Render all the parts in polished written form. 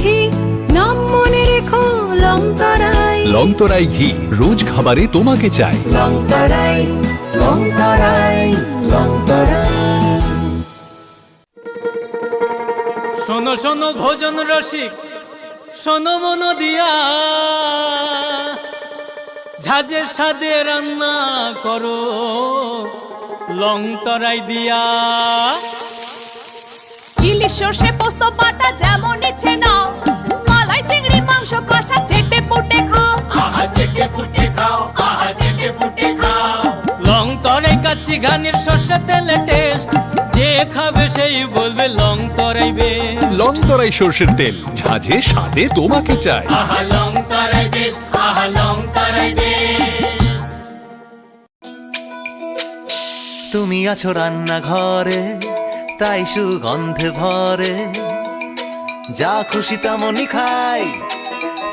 ঘি নাম মনে রেখো লংতরাই। লংতরাই ঘি রোজ খাবারে তোমাকে চাই। লংতরাই লংতরাই লংতরাই। শোনো শোনো ভোজন রসিক, শোনো মন দিয়া, ঝাঁঝের স্বাদে রান্না করো লংতরাই দিয়া। ইলিশ সর্ষে পোস্ত বাটা যেমন ইচ্ছে নাও, মালাই চিংড়ি মাংস কষা চেটে পুটে খাও। আহা চেটে পুটে খাও, আহা চেটে পুটে খাও। লংতরাই কাচ্চি ঘানির সর্ষে তেলে টেস্ট, যে খাবে সেই বলবে লংতরাই বেশ। লংতরাই সর্ষের তেল, ঝাঁঝে স্বাদে তোমাকে চাই। আহা লংতরাই বেশ, আহা লংতরাই বেশ। তুমি আছো রান্নাঘরে, তাই সুগন্ধে ভরে, যা খুশি তেমনই খাই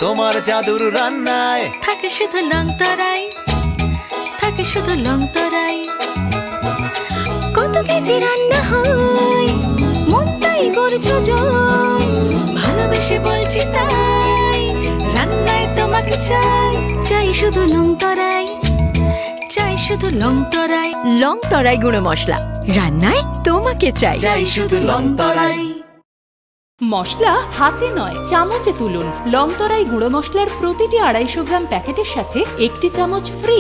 তোমার জাদুর রান্নায়। থাকে শুধু লংতরাই, থাকে শুধু লংতরাই। কত কেজি রান্না হয়, মন তাই করছো জয়। ভালোবেসে বলছি তাই, রান্নায় তোমাকে চাই। চাই শুধু লংতরাই, চাই শুধু লংতরাই। লংতরাই গুঁড়ো মশলা, রান্নায় তোমাকে চাই। চাই শুধু লংতরাই। মশলা হাতে নয় চামচে তুলুন। লংতরাই গুঁড়ো মশলার প্রতিটি 250 গ্রাম প্যাকেটের সাথে 1টি চামচ ফ্রি।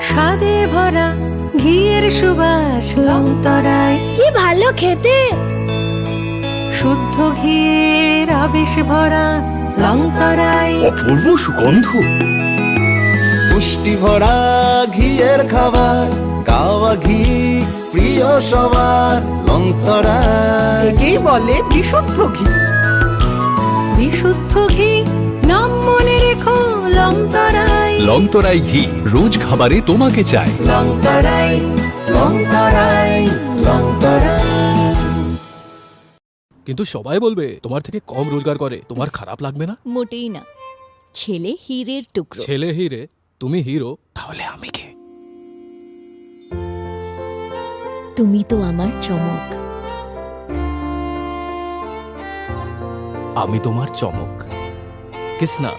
স্বাদে ভরা ঘিয়ের সুবাস লংতরাই। কি ভালো খেতে, শুদ্ধ ঘিয়ের আবেশ ভরা লংতরাই। অপূর্ব সুগন্ধ, পুষ্টি ভরা ঘিয়ের খাবার, কাওয়া ঘি প্রিয় সবার। লংতরাই একেই বলে বিশুদ্ধ ঘি। বিশুদ্ধ ঘি নাম মনে রেখো লংতরাই। লংতরাই ঘি রোজ খাবারে তোমাকে চাই। লংতরাই লংতরাই লংতরাই। কিন্তু সবাই বলবে তোমার থেকে কম রোজগার করে, তোমার খারাপ লাগবে না? মোটেই না, ছেলে হীরের টুকরো। ছেলে হিরে, তুমি হিরো, তাহলে আমি কে? তুমি তো আমার চমক। আমি তোমার চমক। Kisna?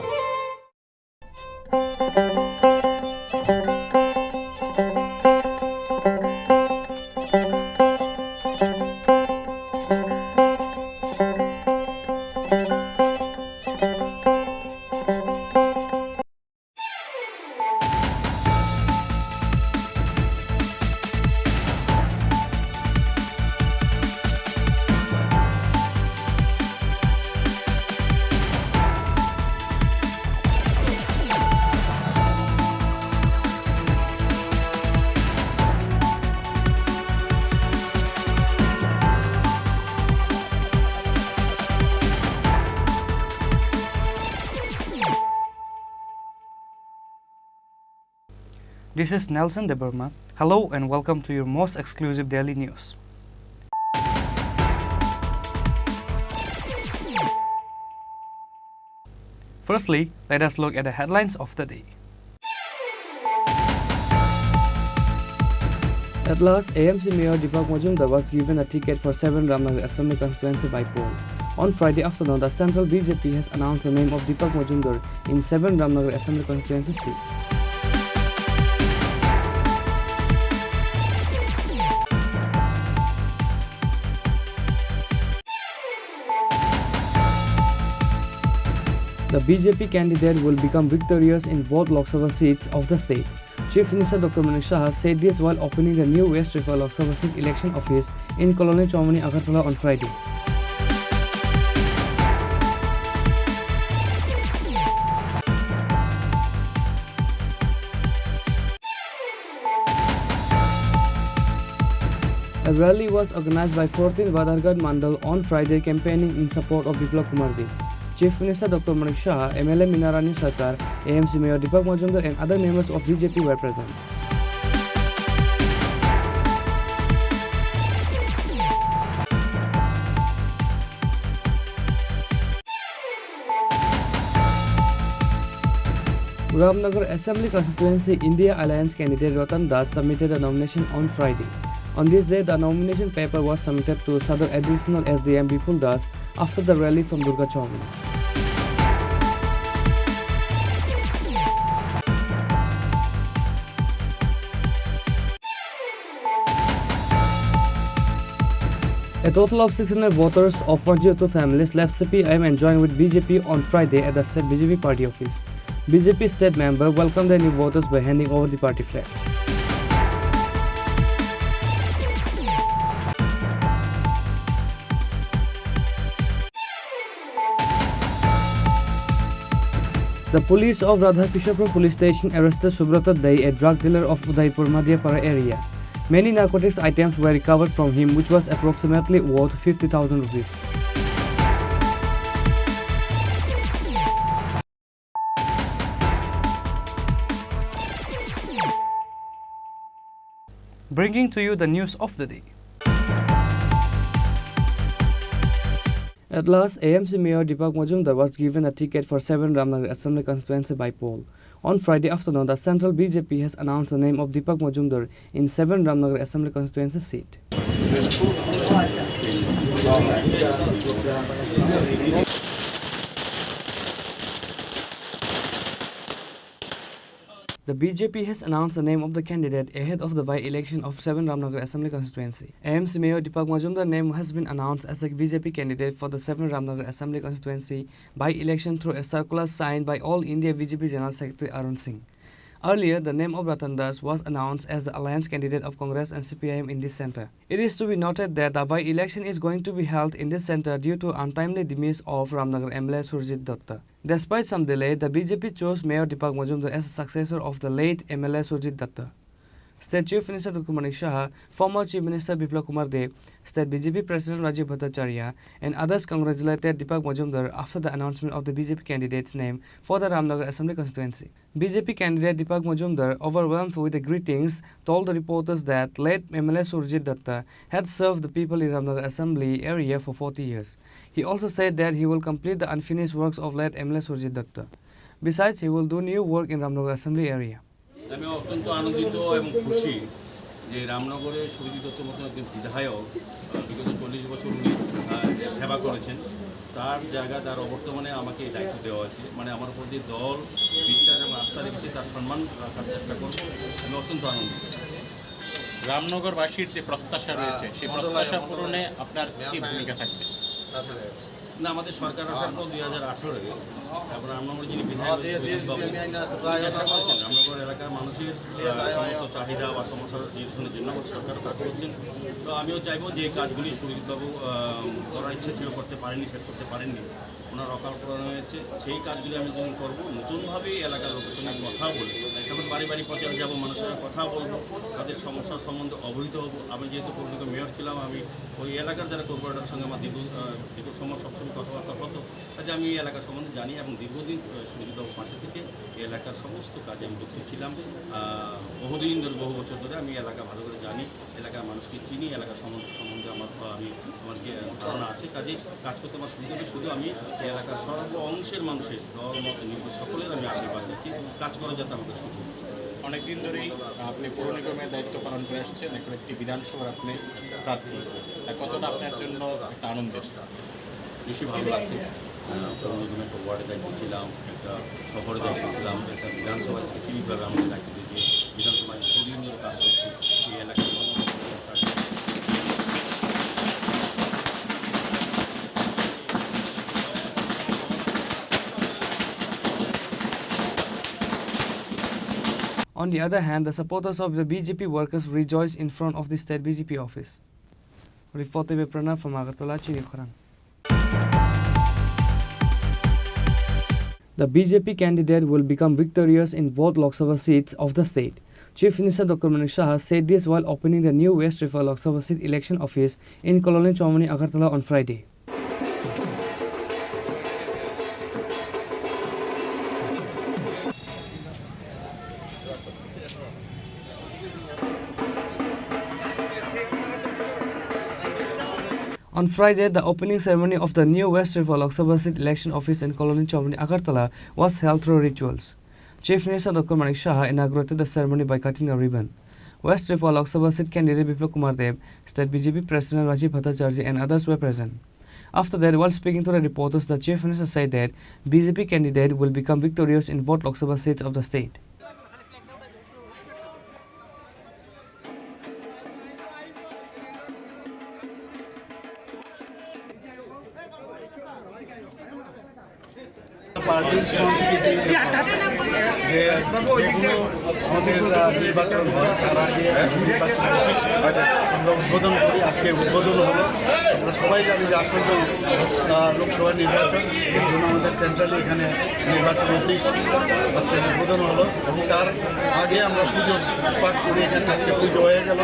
This is Nelson Deburma. Hello and welcome to your most exclusive daily news. Firstly, let us look at the headlines of the day. At last, AMC Mayor Deepak Majumdar was given a ticket for 7 Ramnagar Assembly constituency by poll. On Friday afternoon, the central BJP has announced the name of Deepak Majumdar in 7 Ramnagar Assembly constituency seat. The BJP candidate will become victorious in both Lok Sabha seats of the state. Chief Minister Dr. Manish Shah said this while opening the new West River Lok Sabha seat election office in Colony Chowmani, Agartala on Friday. A rally was organized by 14th Vadargad Mandal on Friday campaigning in support of Biplab Kumar Deb. Chief Minister Dr. Manish Shah, MLA Minarani Sarkar, AMC Mayor Deepak Majumdar and other members of BJP were present. Ramnagar Assembly constituency India Alliance candidate Ratan Das submitted a nomination on Friday. On this day, the nomination paper was submitted to Sadar Additional SDM Bipuldas after the rally from Durga Chowmini. A total of 600 voters of 402 families left CPIM and joined with BJP on Friday at the state BJP party office. BJP state member welcomed the new voters by handing over the party flag. The police of Radhakishapur police station arrested Subrata Dai, a drug dealer of Udaipur Madhyapara area. Many narcotics items were recovered from him, which was approximately worth 50,000 rupees. Bringing to you the news of the day. At last, AMC Mayor Deepak Majumdar was given a ticket for 7 Ramnagar Assembly constituency by poll. On Friday afternoon, the central BJP has announced the name of Deepak Majumdar in 7 Ramnagar Assembly constituency seat. The BJP has announced the name of the candidate ahead of the by-election of 7 Ramnagar Assembly constituency. AMC Mayor Deepak Majumdar's name has been announced as the BJP candidate for the 7 Ramnagar Assembly constituency by-election through a circular signed by All India BJP General Secretary Arun Singh. Earlier, the name of Ratan Das was announced as the alliance candidate of Congress and CPIM in this centre. It is to be noted that the by-election is going to be held in this centre due to untimely demise of Ramnagar MLA Surjit Datta. Despite some delay, the BJP chose Mayor Deepak Majumdar as a successor of the late MLA Surjit Datta. State Chief Minister Dr. Chini Khorang Tripura, former Chief Minister Biplab Kumar Dev, State BJP President Rajiv Bhattacharya, and others congratulated Deepak Majumdar after the announcement of the BJP candidate's name for the Ramnagar Assembly constituency. BJP candidate Deepak Majumdar, overwhelmed with the greetings, told the reporters that late MLA Surjit Datta had served the people in Ramnagar Assembly area for 40 years. He also said that he will complete the unfinished works of late MLA Surjit Datta. Besides, he will do new work in Ramnagar Assembly area. আমি অত্যন্ত আনন্দিত এবং খুশি যে রামনগরে সুরজিৎ দত্তর মতো একজন বিধায়ক বিগত 40 বছর উনি সেবা করেছেন, তার জায়গা তার অবর্তমানে আমাকে এই দায়িত্ব দেওয়া হয়েছে। মানে আমার উপর যে দল বিশ্বাস এবং আস্থা রেখেছে তার সম্মান রাখার চেষ্টা করব। আমি অত্যন্ত আনন্দিত। রামনগরবাসীর যে প্রত্যাশা রয়েছে সেই প্রত্যাশা পূরণে আপনার কি ভূমিকা থাকবে? না, আমাদের সরকার আসার পর 2018-এ তারপর রামনগর যিনি বিধায়ক রামনগর এলাকার মানুষের সমস্ত চাহিদা বা সমস্যার নিরসনের জন্য সরকার কাজ করছেন। তো আমিও চাইবো যে কাজগুলি সুরজিৎবাবু করার ইচ্ছে ছিল, করতে পারেননি, শেষ করতে পারেননি, ওনার অকাল করানো হয়েছে। সেই কাজগুলি আমি যখন করবো, নতুনভাবে এলাকার লোকের সঙ্গে কথা বলবো, তখন বাড়ি বাড়ি প্রচারে যাবো, মানুষের সঙ্গে কথা বলবো, তাদের সমস্যার সম্বন্ধে অবহিত হবো। আমি যেহেতু কর্মীকে মেয়র ছিলাম, আমি ওই এলাকার যারা কর্পোরেটরের সঙ্গে আমার দীর্ঘ সময় সবসময় কথাবার্তা হতো, কাজে আমি এই এলাকার সম্বন্ধে জানি এবং দীর্ঘদিন সুরজিৎবাবুর পাশে থেকে এই এলাকার সমস্ত কাজে আমি যুক্ত ছিলাম। বহুদিন ধরে, বহু বছর ধরে আমি এলাকা ভালো করে জানি, এলাকার মানুষকে চিনি, এলাকার সম্বন্ধে আমার ধারণা আছে। কাজে কাজ করতে আমার সুবিধা হবে। শুধু আমি এই এলাকার সর্ব অংশের মানুষের দল মত নির্ভর সকলের আমি আশীর্বাদ দিচ্ছি, কাজ করা যাতে আমাকে সুযোগ। অনেকদিন ধরেই আপনি পৌর নিগমের দায়িত্ব পালন করে আসছেন, এখন একটি বিধানসভার আপনি প্রার্থী, কতটা আপনার জন্য একটা আনন্দের? বেশি ভালো লাগছে। পৌর নিগমে একটা ওয়ার্ডের দায়িত্ব ছিলাম, একটা শহরের দায়িত্ব ছিলাম, একটা বিধানসভা স্পেসিফিকভাবে আমাকে দায়িত্ব দিয়েছে। বিধানসভায় দীর্ঘদিন ধরে কাজ করছি এই এলাকার কাজ। On the other hand, the supporters of the BJP workers rejoiced in front of the state BJP office. Reported by Pranav from Agartala, Chini Khorang. The BJP candidate will become victorious in both Lok Sabha seats of the state. Chief Minister Dr. Chini Khorang Tripura said this while opening the new West River Lok Sabha seat election office in Colony Chowmini, Agartala on Friday. On Friday, the opening ceremony of the new West River Lok Sabha seat election office in Colony Chowmini, Agartala was held through rituals. Chief Minister Dr. Chini Khorang Tripura inaugurated the ceremony by cutting a ribbon. West Tripura Lok Sabha seat candidate Biplab Kumar Dev, State BJP President Rajiv Bhattacharjee and others were present. After that, while speaking to the reporters, the Chief Minister said that BJP candidate will become victorious in both Lok Sabha seats of the state. পার্টির সংস্কৃতি যে যেগুলো আমাদের নির্বাচন হয় তার আগে নির্বাচন অফিস আমরা উদ্বোধন করি। আজকে উদ্বোধন হলো। আমরা সবাই জানি যে আসন্ন লোকসভা নির্বাচন, এর জন্য আমাদের সেন্ট্রালি এখানে নির্বাচন অফিস আজকে উদ্বোধন হলো এবং তার আগে আমরা পুজো পাঠ করি। এখানে আজকে পুজো হয়ে গেল।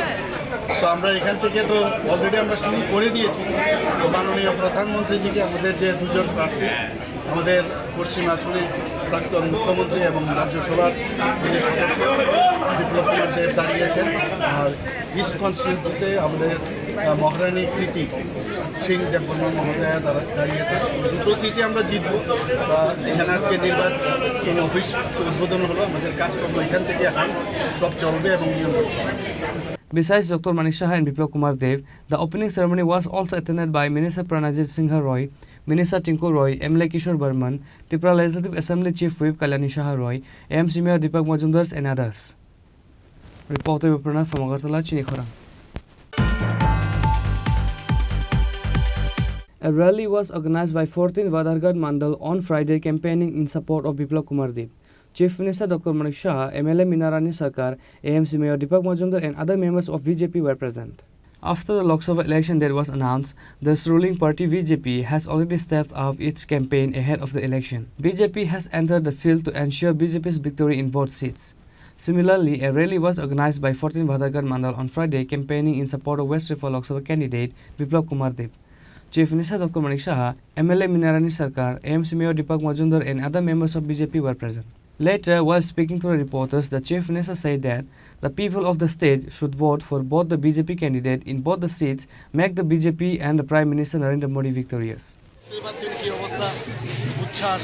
তো আমরা এখান থেকে তো অলরেডি আমরা শুরু করে দিয়েছি। তো মাননীয় প্রধানমন্ত্রীজিকে আমাদের যে দুজন প্রার্থী, আমাদের পশ্চিম আসনে প্রাক্তন মুখ্যমন্ত্রী এবং রাজ্যসভার যে সদস্য বিপ্লব কুমার দেব দাঁড়িয়েছেন, আর ইস্ট কনস্টিটিউন্সিতে আমাদের মহারানী কৃতি সিং দেববর্মা মহোদয়া দাঁড়িয়েছেন। দুটো সিটে আমরা জিতব। এখানে আজকে নির্বাচন অফিস উদ্বোধন হলো। আমাদের কাজকর্ম এখান থেকে এখন সব চলবে এবং নিয়ম। Besides Dr. Chini Khorang and Biplab Kumar Dev, the opening ceremony was also attended by Minister Pranajit Singh Roy, Minister Tinku Roy, MLA Kishore Burman, Tripura Legislative Assembly Chief Whip Kalyani Saha Roy, AMC Mayor Deepak Majumdar and others. Reporter Vipranath from Agartala, Chini Khorang. A rally was organized by 14th Vadargad Mandal on Friday campaigning in support of Biplab Kumar Dev. Chief Minister Dr. Chini Khorang, MLA Minarani Sarkar, AMC Mayor Deepak Majumdar and other members of BJP were present. After the Lok Sabha election date was announced, the ruling party BJP has already stepped up its campaign ahead of the election. BJP has entered the field to ensure BJP's victory in both seats. Similarly, a rally was organized by 14th Vadargad Mandal on Friday campaigning in support of West Tripura Lok Sabha candidate Biplab Kumar Dev. Chief Minister Dr. Chini Khorang, MLA Minarani Sarkar, AMC Mayor Deepak Majumdar and other members of BJP were present. Later, while speaking to the reporters, the Chief Minister said that the people of the state should vote for both the BJP candidate in both the seats, make the BJP and the Prime Minister Narendra Modi victorious. কি অবস্থা, উচ্ছ্বাস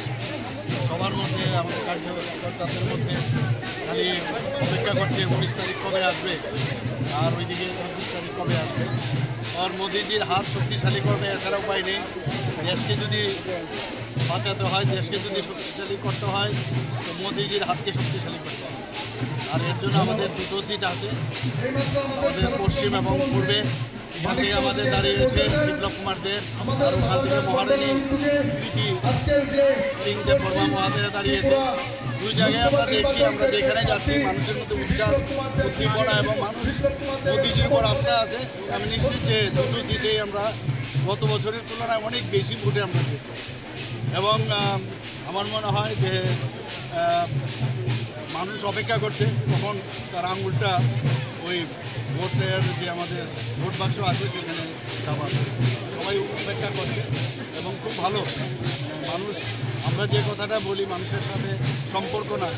সবার মধ্যে, আমাদের কার্যকর্তাদের মধ্যে খালি অপেক্ষা করছে 19 তারিখ কবে আসবে আর ওইদিকে 26 তারিখ কবে আসবে। আর মোদিজির হাত শক্তিশালী করবে, এছাড়া উপায় নেই। দেশকে যদি বাঁচাতে হয়, দেশকে যদি শক্তিশালী করতে হয়, তো মোদিজির হাতকে শক্তিশালী করতে হবে। আর এর জন্য আমাদের দুটো সিট আছে, আমাদের পশ্চিম এবং পূর্বে। এখান থেকে আমাদের দাঁড়িয়েছে বিপ্লব কুমার দেব, আর ওখান থেকে মহারানী কৃতি সিং দেববর্মা মহাদয়া দাঁড়িয়েছে। দুই জায়গায় আমরা দেখছি, আমরা যেখানে যাচ্ছি মানুষের মধ্যে উচ্ছ্বাস, উদ্দীপনা এবং মানুষ মোদিজির উপর আস্থা আছে। আমি নিশ্চিত যে দুটো সিটেই আমরা গত বছরের তুলনায় অনেক বেশি ভোটে আমরা জিতব। এবং আমার মনে হয় যে মানুষ অপেক্ষা করছে কখন তার আঙুলটা ওই ভোটের যে আমাদের ভোট বাক্স আছে সেখানে যাবার, সবাই অপেক্ষা করছে এবং খুব ভালো মানুষ। আমরা যে কথাটা বলি, মানুষের সাথে সম্পর্ক না,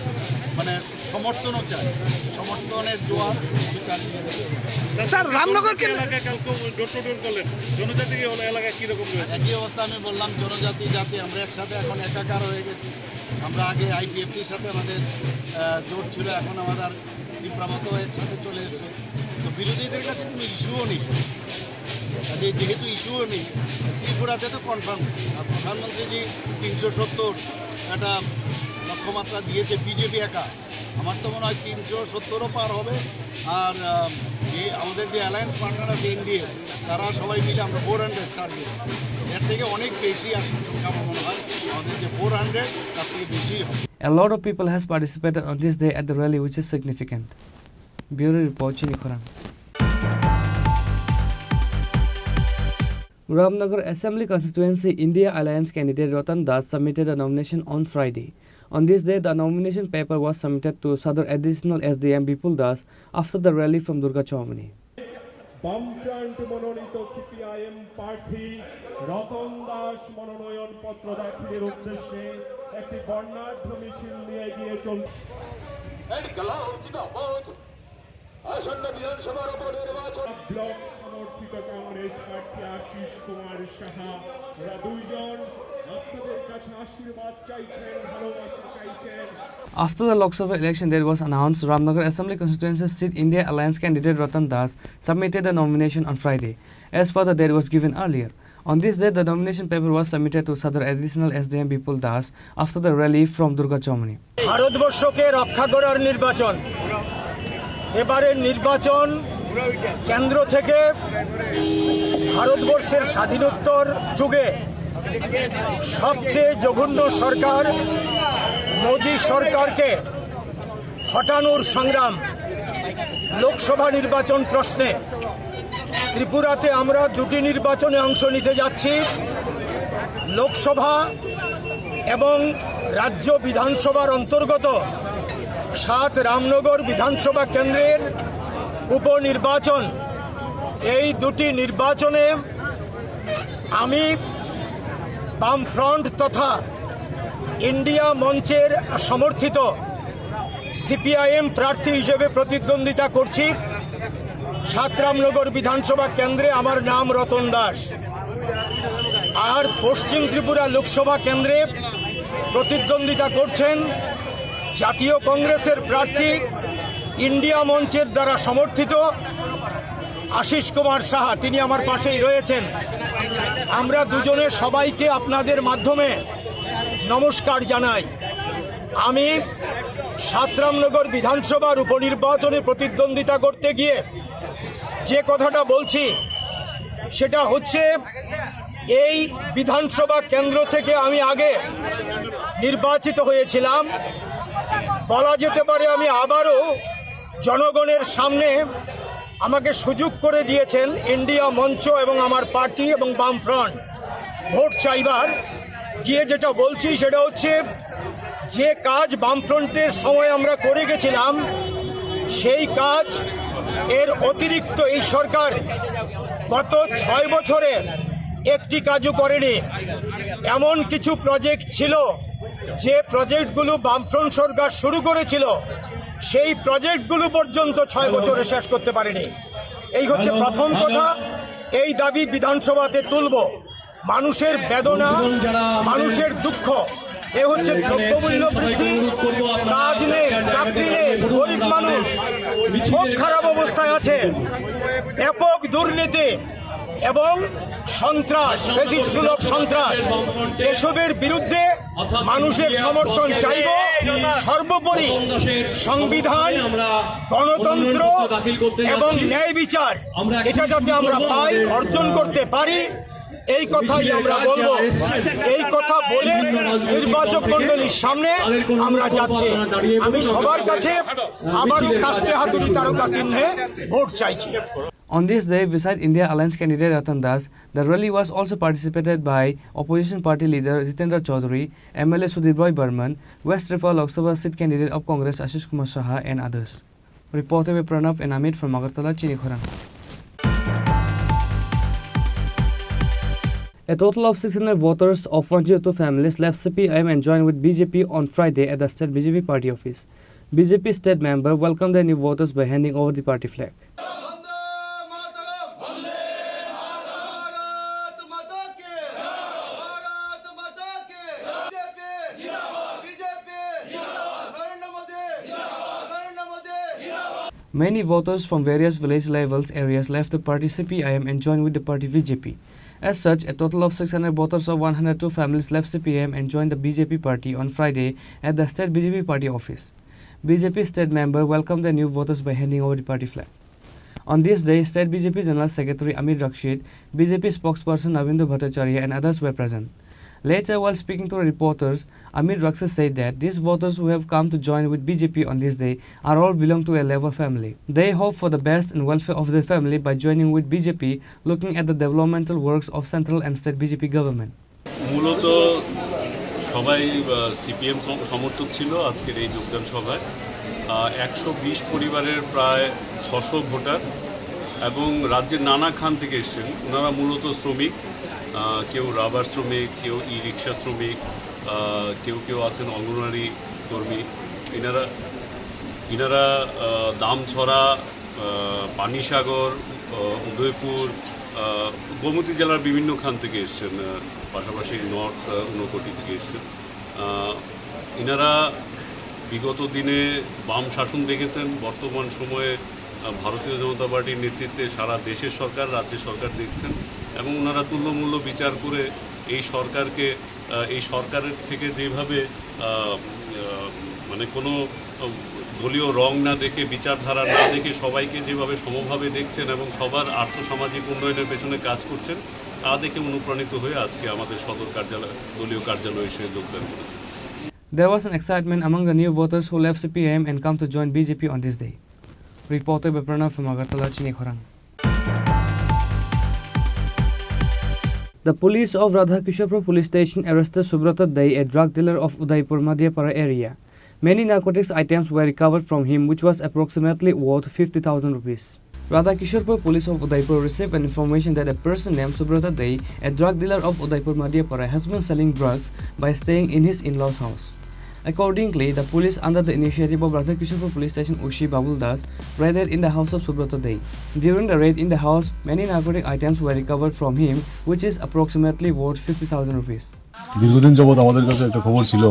মানে সমর্থনও চাই, সমর্থনের জোয়ার চালিয়ে দেবে। স্যার, রামনগরকে করলেন, জনজাতি এলাকায় কীরকম একই অবস্থা আমি বললাম, জনজাতি জাতি আমরা একসাথে এখন একাকার হয়ে গেছি। আমরা আগে আইপিএফটির সাথে আমাদের জোট ছিল, এখন আমাদের ত্রিপুরা মতো একসাথে চলে এসছে। তো বিরোধীদের কাছে কোনো ইস্যুও নেই, যেহেতু ইস্যুও নেই, ত্রিপুরাতে তো কনফার্ম। আর প্রধানমন্ত্রীজি 370 একটা লক্ষ্যমাত্রা দিয়েছে বিজেপি একা। আমার তো মনে হয় 370ও পার হবে। আর আমাদের যে অ্যালায়েন্স পার্টনার আছে এনডিএ, তারা সবাই মিলে আমরা 400 টার্গেট, এর থেকে অনেক বেশি আসবে সংখ্যা। আমার মনে হয় আমাদের যে 400 তার থেকে বেশি হবে। A lot of people has participated on this day at the rally, which is significant. Bureau Report, Chini Khorang. Ramnagar Assembly Constituency India Alliance candidate Ratan Das submitted a nomination on Friday. On this day, the nomination paper was submitted to Sadar Additional SDM Bipul Das after the rally from Durga Chaumani. বামফ্রন্ট মনোনীত CPIM প্রার্থী রতন দাস মনোনয়ন পত্র দাখিলের উদ্দেশ্যে একটি বর্ণাঢ্য মিছিল নিয়ে গিয়ে চলছে। ব্লক সমর্থিত কংগ্রেস প্রার্থী আশিস কুমার সাহা ওরা দুইজন আপনাদের কাছে আশীর্বাদ চাইছেন, ভালোবাসা চাইছেন। After the Lok Sabha election, there was announced Ramnagar Assembly constituency seat India Alliance candidate Ratan Das submitted the nomination on Friday, as per the date was given earlier. On this day, the nomination paper was submitted to Sadar Additional SDM Bipul Das after the rally from Durga Chomani. ভারতবর্ষকে রক্ষা করার নির্বাচন, এবারের নির্বাচন কেন্দ্র থেকে ভারতবর্ষের স্বাধীনোত্তর যুগে সবচেয়ে জঘন্য সরকার মোদী সরকারকে হটানোর সংগ্রাম। লোকসভা নির্বাচন প্রশ্নে ত্রিপুরাতে আমরা দুটি নির্বাচনে অংশ নিতে যাচ্ছি, লোকসভা এবং রাজ্য বিধানসভার অন্তর্গত 7 রামনগর বিধানসভা কেন্দ্রের উপনির্বাচন। এই দুটি নির্বাচনে আমি বামফ্রন্ট তথা ইন্ডিয়া মঞ্চের সমর্থিত সিপিআইএম প্রার্থী হিসেবে প্রতিদ্বন্দ্বিতা করছি। 7 রামনগর বিধানসভা কেন্দ্রে আমার নাম রতন দাস। আর পশ্চিম ত্রিপুরা লোকসভা কেন্দ্রে প্রতিদ্বন্দ্বিতা করছেন জাতীয় কংগ্রেসের প্রার্থী ইন্ডিয়া মঞ্চের দ্বারা সমর্থিত আশিস কুমার সাহা, তিনি আমার পাশেই রয়েছেন। আমরা দুজনে সবাইকে আপনাদের মাধ্যমে নমস্কার জানাই। আমি 7 রামনগর বিধানসভার উপনির্বাচনে প্রতিদ্বন্দ্বিতা করতে গিয়ে যে কথাটা বলছি সেটা হচ্ছে, এই বিধানসভা কেন্দ্র থেকে আমি আগে নির্বাচিত হয়েছিলাম। বলা যেতে পারে আমি আবারও জনগণের সামনে আমাকে সুযোগ করে দিয়েছেন ইন্ডিয়া মঞ্চ এবং আমার পার্টি এবং বামফ্রন্ট ভোট চাইবার। গিয়ে যেটা বলছি সেটা হচ্ছে, যে কাজ বামফ্রন্টের সময় আমরা করে গেছিলাম সেই কাজ এর অতিরিক্ত এই সরকার গত 6 বছরে একটি কাজও করেনি। এমন কিছু প্রজেক্ট ছিল যে প্রজেক্টগুলো বামফ্রন্ট সরকার শুরু করেছিল, সেই প্রজেক্টগুলো পর্যন্ত 6 বছরে শেষ করতে পারেনি। এই হচ্ছে প্রথম কথা। এই দাবি বিধানসভাতে তুলব। মানুষের বেদনা, মানুষের দুঃখ, এ হচ্ছে দ্রব্যমূল্য বৃদ্ধি, কাজ নেই, চাকরি নেই, গরিব মানুষ খুব খারাপ অবস্থায় আছে, ব্যাপক দুর্নীতি এবং সন্ত্রাস, বেশি সুলভ সন্ত্রাস, এসবের বিরুদ্ধে মানুষের সমর্থন চাইব। সর্বোপরি সংবিধান, গণতন্ত্র এবং ন্যায় বিচার, এটা যাতে আমরা পাই, অর্জন করতে পারি, এই কথাই আমরা বলবো। এই কথা বলে নির্বাচক মণ্ডলীর সামনে আমরা যাচ্ছি। আমি সবার কাছে আবারও কাস্তে হাতুড়ি তারকা চিহ্নে ভোট চাইছি। On this day, beside India Alliance candidate Ratan Das, the rally was also participated by opposition party leader Jitendra Chaudhary, MLA Sudhir Roy Burman, West Tripura Lok Sabha seat candidate of Congress Ashish Kumar Saha and others. Reported by Pranav and Amit from Agartala, Chini Khorang. A total of 600 voters of 102 families left CPIM and joined with BJP on Friday at the state BJP party office. BJP state member welcomed the new voters by handing over the party flag. Many voters from various village levels areas left the party CPIM and joined with the party BJP. As such, a total of 600 voters of 102 families left CPIM and joined the BJP party on Friday at the state BJP party office. BJP state member welcomed the new voters by handing over the party flag. On this day, state BJP General Secretary Amir Rakshid, BJP spokesperson Navindu Bhattacharya and others were present. Later, while speaking to reporters, Amir Rakshid said that these voters who have come to join with BJP on this day are all belong to a Labour family. They hope for the best and welfare of their family by joining with BJP, looking at the developmental works of central and state BJP government. মূলত সবাই CPM সমর্থক ছিল আজকের এই যোগদান সভায়। 120 পরিবারের প্রায় 600 ভোটার এবং রাজ্যের নানা খান থেকে এসেছেন। ওনারা মূলত শ্রমিক, কেউ রাবার শ্রমিক, কেউ ই রিক্সা শ্রমিক, কেউ আছেন অঙ্গনওয়াড়ি কর্মী। ইনারা দামছড়া পানিসাগর, উদয়পুর, গোমতী জেলার বিভিন্ন খান থেকে এসছেন, পাশাপাশি নর্থ ঊনকোটি থেকে এসছেন। ইনারা বিগত দিনে বাম শাসন দেখেছেন, বর্তমান সময়ে ভারতীয় জনতা পার্টির নেতৃত্বে সারা দেশের সরকার, রাজ্যের সরকার দেখছেন এবং ওনারা তুল্যমূল্য বিচার করে এই সরকারকে, এই সরকারের থেকে যেভাবে মানে কোনো দলীয় রং না দেখে, বিচারধারা না দেখে সবাইকে যেভাবে সমভাবে দেখছেন এবং সবার আর্থসামাজিক উন্নয়নের পেছনে কাজ করছেন, তা দেখে অনুপ্রাণিত হয়ে আজকে আমাদের সদর কার্যালয়, দলীয় কার্যালয়ে এসে যোগদান করেছে। There was an excitement among the new voters who left CPIM and come to join BJP on this day. Reported by Pranav from Agartala, Chini Khorang. The police of Radhakisharpur police station arrested Subrata Dai, a drug dealer of Udaipur, Madhyapara area. Many narcotics items were recovered from him, which was approximately worth 50,000 rupees. Radhakisharpur police of Udaipur received an information that a person named Subrata Dai, a drug dealer of Udaipur, Madhyapara, has been selling drugs by staying in his in-laws' house. Accordingly, the police, under the initiative of Radhakisharpur police station Ushi Babuldas, raided in the house of Subrata Dai. During the raid in the house, many narcotic items were recovered from him, which is approximately worth 50,000 rupees. দীর্ঘদিন যাবৎ আমাদের কাছে একটা খবর ছিল,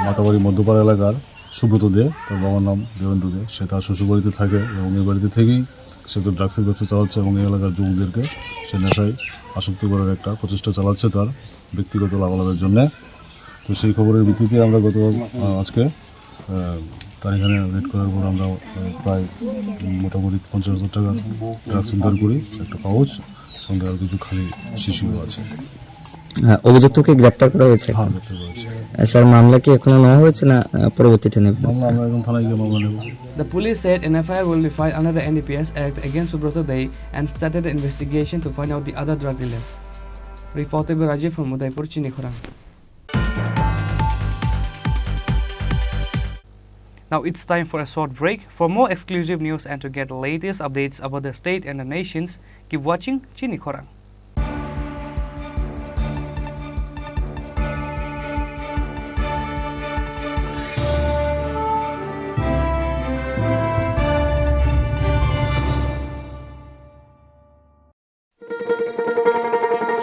মাতাবাড়ি মধ্যপাড়া এলাকার সুব্রত দে, তার বাবার নাম দেবেন্দ্র দে, সে তার শ্বশুরবাড়িতে থাকে এবং এই বাড়িতে থেকেই সে তো ড্রাগসের ব্যবসা চালাচ্ছে এবং এই এলাকার যুবকদেরকে সে নেশায় আসক্তি করার একটা প্রচেষ্টা চালাচ্ছে তার ব্যক্তিগত লাভালাভের জন্যে। তো সেই খবরের ভিত্তিতে আমরা আজকে তার এখানে রেড করার পর আমরা প্রায় মোটামুটি 50,000 টাকা ড্রাগস উদ্ধার করি, একটা পাউচ, সঙ্গে আর কিছু খালি শিশিও আছে। অভিযুক্তকে গ্রেপ্তার করা হয়েছে? হ্যাঁ, গ্রেপ্তার করা হয়েছে। স্যার, মামলা কি এখনো নেওয়া হয়েছে না পরবর্তীতে নেবে? মামলা আমরা এখন থানায় গিয়ে মামলা নেব। The police said an FIR will be filed under the NDPS Act against Subrata Dai and started the investigation to find out the other drug dealers. Reported by Rajiv from Udaipur, Chini Khorang. Now it's time for a short break. For more exclusive news and to get the latest updates about the state and the nations, keep watching Chini Khorang.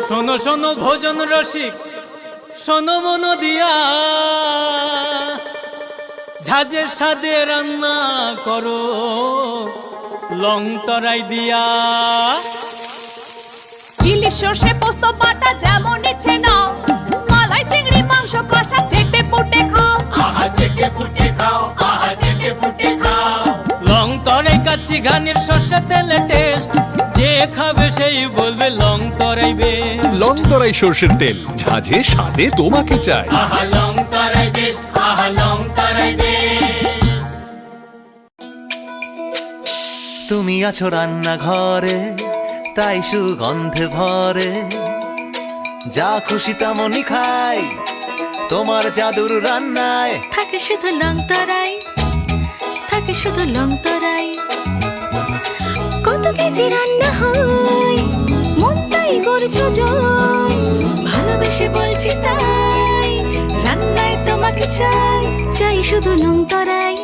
শোনো শোনো ভোজন রসিক, শোনো মন দিয়া, ঝাঁঝের স্বাদে রান্না করো লং তরাই দিয়া। ইলিশ সর্ষে পোস্ত বাটা যেমন ইচ্ছে নাও, মালাই চিংড়ি মাংস কষা চেটে পুটে খাও, আহা চেটে পুটে খাও, আহা চেটে পুটে খাও। লং তরাই কাচ্চি ঘানির সর্ষে তেলে টেস্ট, যে খাবে সেই বলবে লং তরাই বেশ। লং তরাই সর্ষের তেল, ঝাঁঝে স্বাদে তোমাকে চাই। আহা লং তরাই বেশ, আহা লং তরাই বেশ। তুমি আছো রান্নাঘরে, তাই সুগন্ধে ভরে, যা খুশি তেমনই খাই তোমার জাদুর রান্নায়। থাকে শুধু লং তরাই, থাকে শুধু লং তরাই। কত কেজি রান্না হয়, মন তাই করছো জয়, ভালোবেসে বলছি তাই, রান্নায় তোমাকে চাই, চাই শুধু লং তরাই,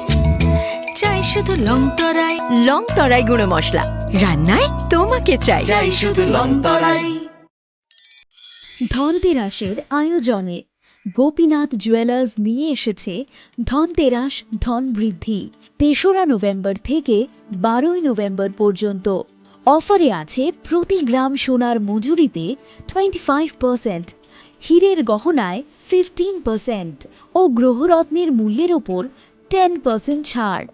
চাই শুধু লং তরাই। লং তরাই গুঁড়ো মশলা, রান্নায় তোমাকে চাই, চাই শুধু লং তরাই। ধনতেরাসের আয়োজনে গোপীনাথ জুয়েলার্স নিয়ে এসেছে ধনতেরাস ধন বৃদ্ধি। ৩রা নভেম্বর থেকে ১২ই নভেম্বর পর্যন্ত অফারে আছে প্রতি গ্রাম সোনার মজুরিতে 25%, হীরের গহনায় 15% ও গ্রহরত্নের মূল্যের ওপর 10% ছাড়।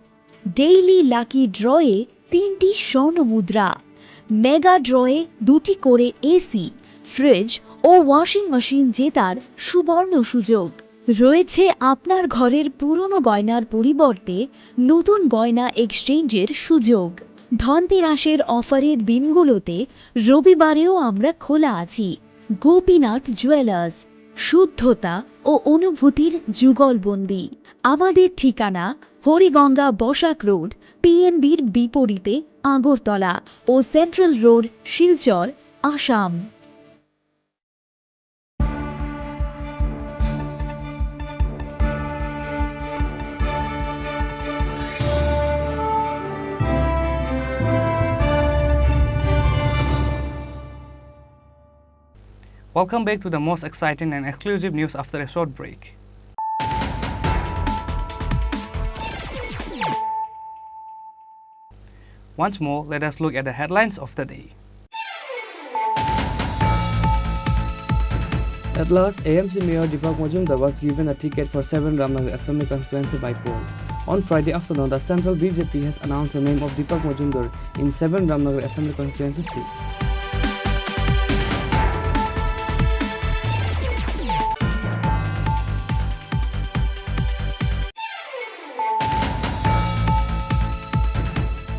ডেইলি লাকি ড্রয়ে 3টি স্বর্ণ মুদ্রা, মেগা ড্রয়ে 2টি করে এসি, ফ্রিজ ও ওয়াশিং মেশিন জেতার সুবর্ণ সুযোগ রয়েছে। আপনার ঘরের পুরনো গয়নার পরিবর্তে নতুন গয়না এক্সচেঞ্জের সুযোগ। ধনতেরাসের অফারের দিনগুলোতে রবিবারেও আমরা খোলা আছি। গোপীনাথ জুয়েলার্স, শুদ্ধতা ও অনুভূতির যুগলবন্দি। আমাদের ঠিকানা হরিগঙ্গা বসাক রোড, পিএনবির বিপরীতে আগরতলা ও central road, Silchar, Assam. Welcome back to the most exciting and exclusive news after a short break. Once more, let us look at the headlines of the day. At last, AMC Mayor Deepak Majumdar was given a ticket for 7 Ramnagar Assembly constituency by poll. On Friday afternoon, the central BJP has announced the name of Deepak Majumdar in 7 Ramnagar Assembly constituency seat.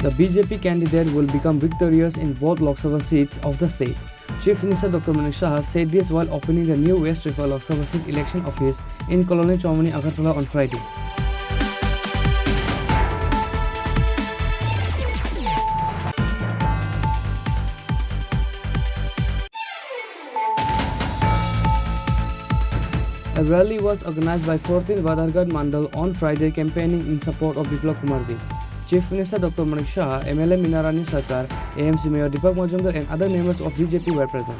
The BJP candidate will become victorious in both Lok Sabha seats of the state. Chief Minister Dr. Chini Khorang said this while opening the new West River Lok Sabha seat election office in Colony Chowmani, Agartala on Friday. A rally was organized by 14th Vadhargarh Mandal on Friday campaigning in support of Biplab Kumar Dev. Chief Minister Dr. Chini Khorang, MLA Minarani Sarkar, AMC Mayor Deepak Majumdar and other members of BJP were present.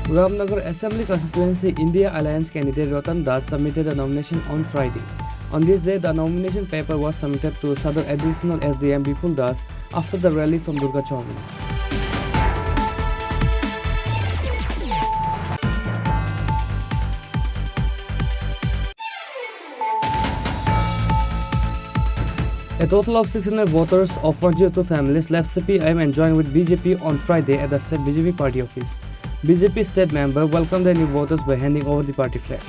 Ramnagar Assembly constituency India Alliance candidate Ratan Das submitted a nomination on Friday. On this day, the nomination paper was submitted to Sadar Additional SDM Bipul Das after the rally from Durga Chowmani. A total of 600 voters of 102 families left CPIM and joined with BJP on Friday at the state BJP party office. BJP state member welcomed the new voters by handing over the party flag.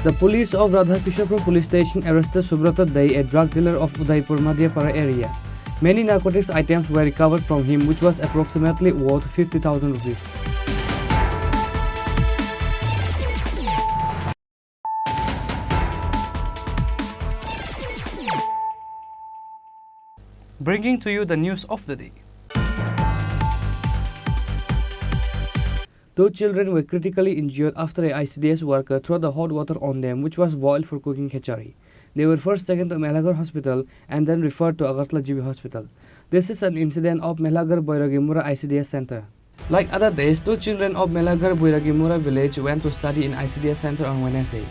The police of Radhakishapur police station arrested Subrata Dai, a drug dealer of Udaipur, Madhyapara area. Many narcotics items were recovered from him, which was approximately worth 50,000 rupees. Bringing to you the news of the day. 2 children were critically injured after a ICDS worker threw the hot water on them, which was boiled for cooking khichari. They were first taken to Melagar Hospital and then referred to Agartala GB Hospital. This is an incident of Melagar Boiragimura ICDS Center. Like other days, 2 children of Melagar Boiragimura village went to study in ICDS Center on Wednesday.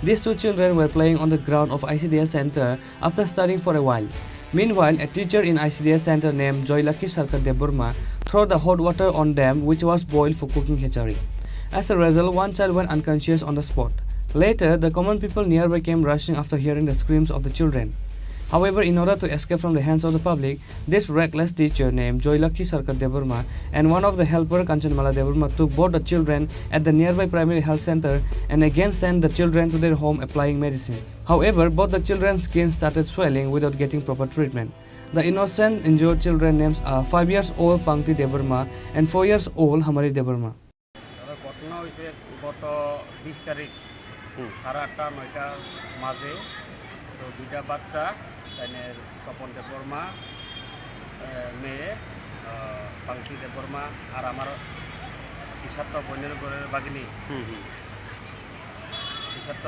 These 2 children were playing on the ground of ICDS Center after studying for a while. Meanwhile, a teacher in ICDS Center named Joylakhi Sarkar Deburma threw the hot water on them, which was boiled for cooking khichari. As a result, 1 child went unconscious on the spot. Later, the common people nearby came rushing after hearing the screams of the children. However, in order to escape from the hands of the public, this reckless teacher named Joylakhi Sarkar Deburma and one of the helper Kanchanmala Deburma took both the children at the nearby primary health center and again sent the children to their home applying medicines. However, both the children's skin started swelling without getting proper treatment. The innocent injured children names are 5 years old Pankti Deburma and 4 years old Hamari Deburma. ঘটনা হয়েছে গত 20 তারিখ 8:30-9টার মাঝে তো 2টা বাচ্চা তাইনের তপন দেববর্মা মেয়ে পাঙ্কি দেববর্মা আর আমার ইসাত্ত বইনের ঘরের বাগিনী ইসাত্ত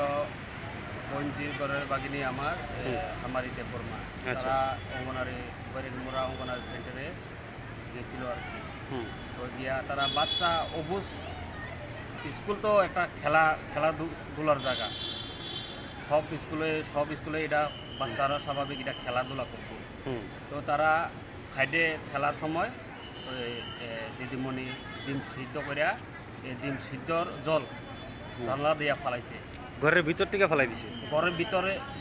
বইনজির ঘরের বাগিনী আমার আমারি দেববর্মা তারা অঙ্গনারী বৈরাগীমুরা অঙ্গনারী সেন্টারে গেছিল আর কি তো গিয়া তারা বাচ্চা অবুজ স্কুল তো একটা খেলাধুলার জায়গা সব স্কুলে এটা বাচ্চারা স্বাভাবিক এটা খেলাধুলা করতো তো তারা সাইডে খেলার সময় দিদিমণি ডিম সিদ্ধ করিয়া এই ডিম সিদ্ধর জল জানলা দিয়া ফালাইছে ঘরের ভিতর থেকে ফালাই দিছে ঘরের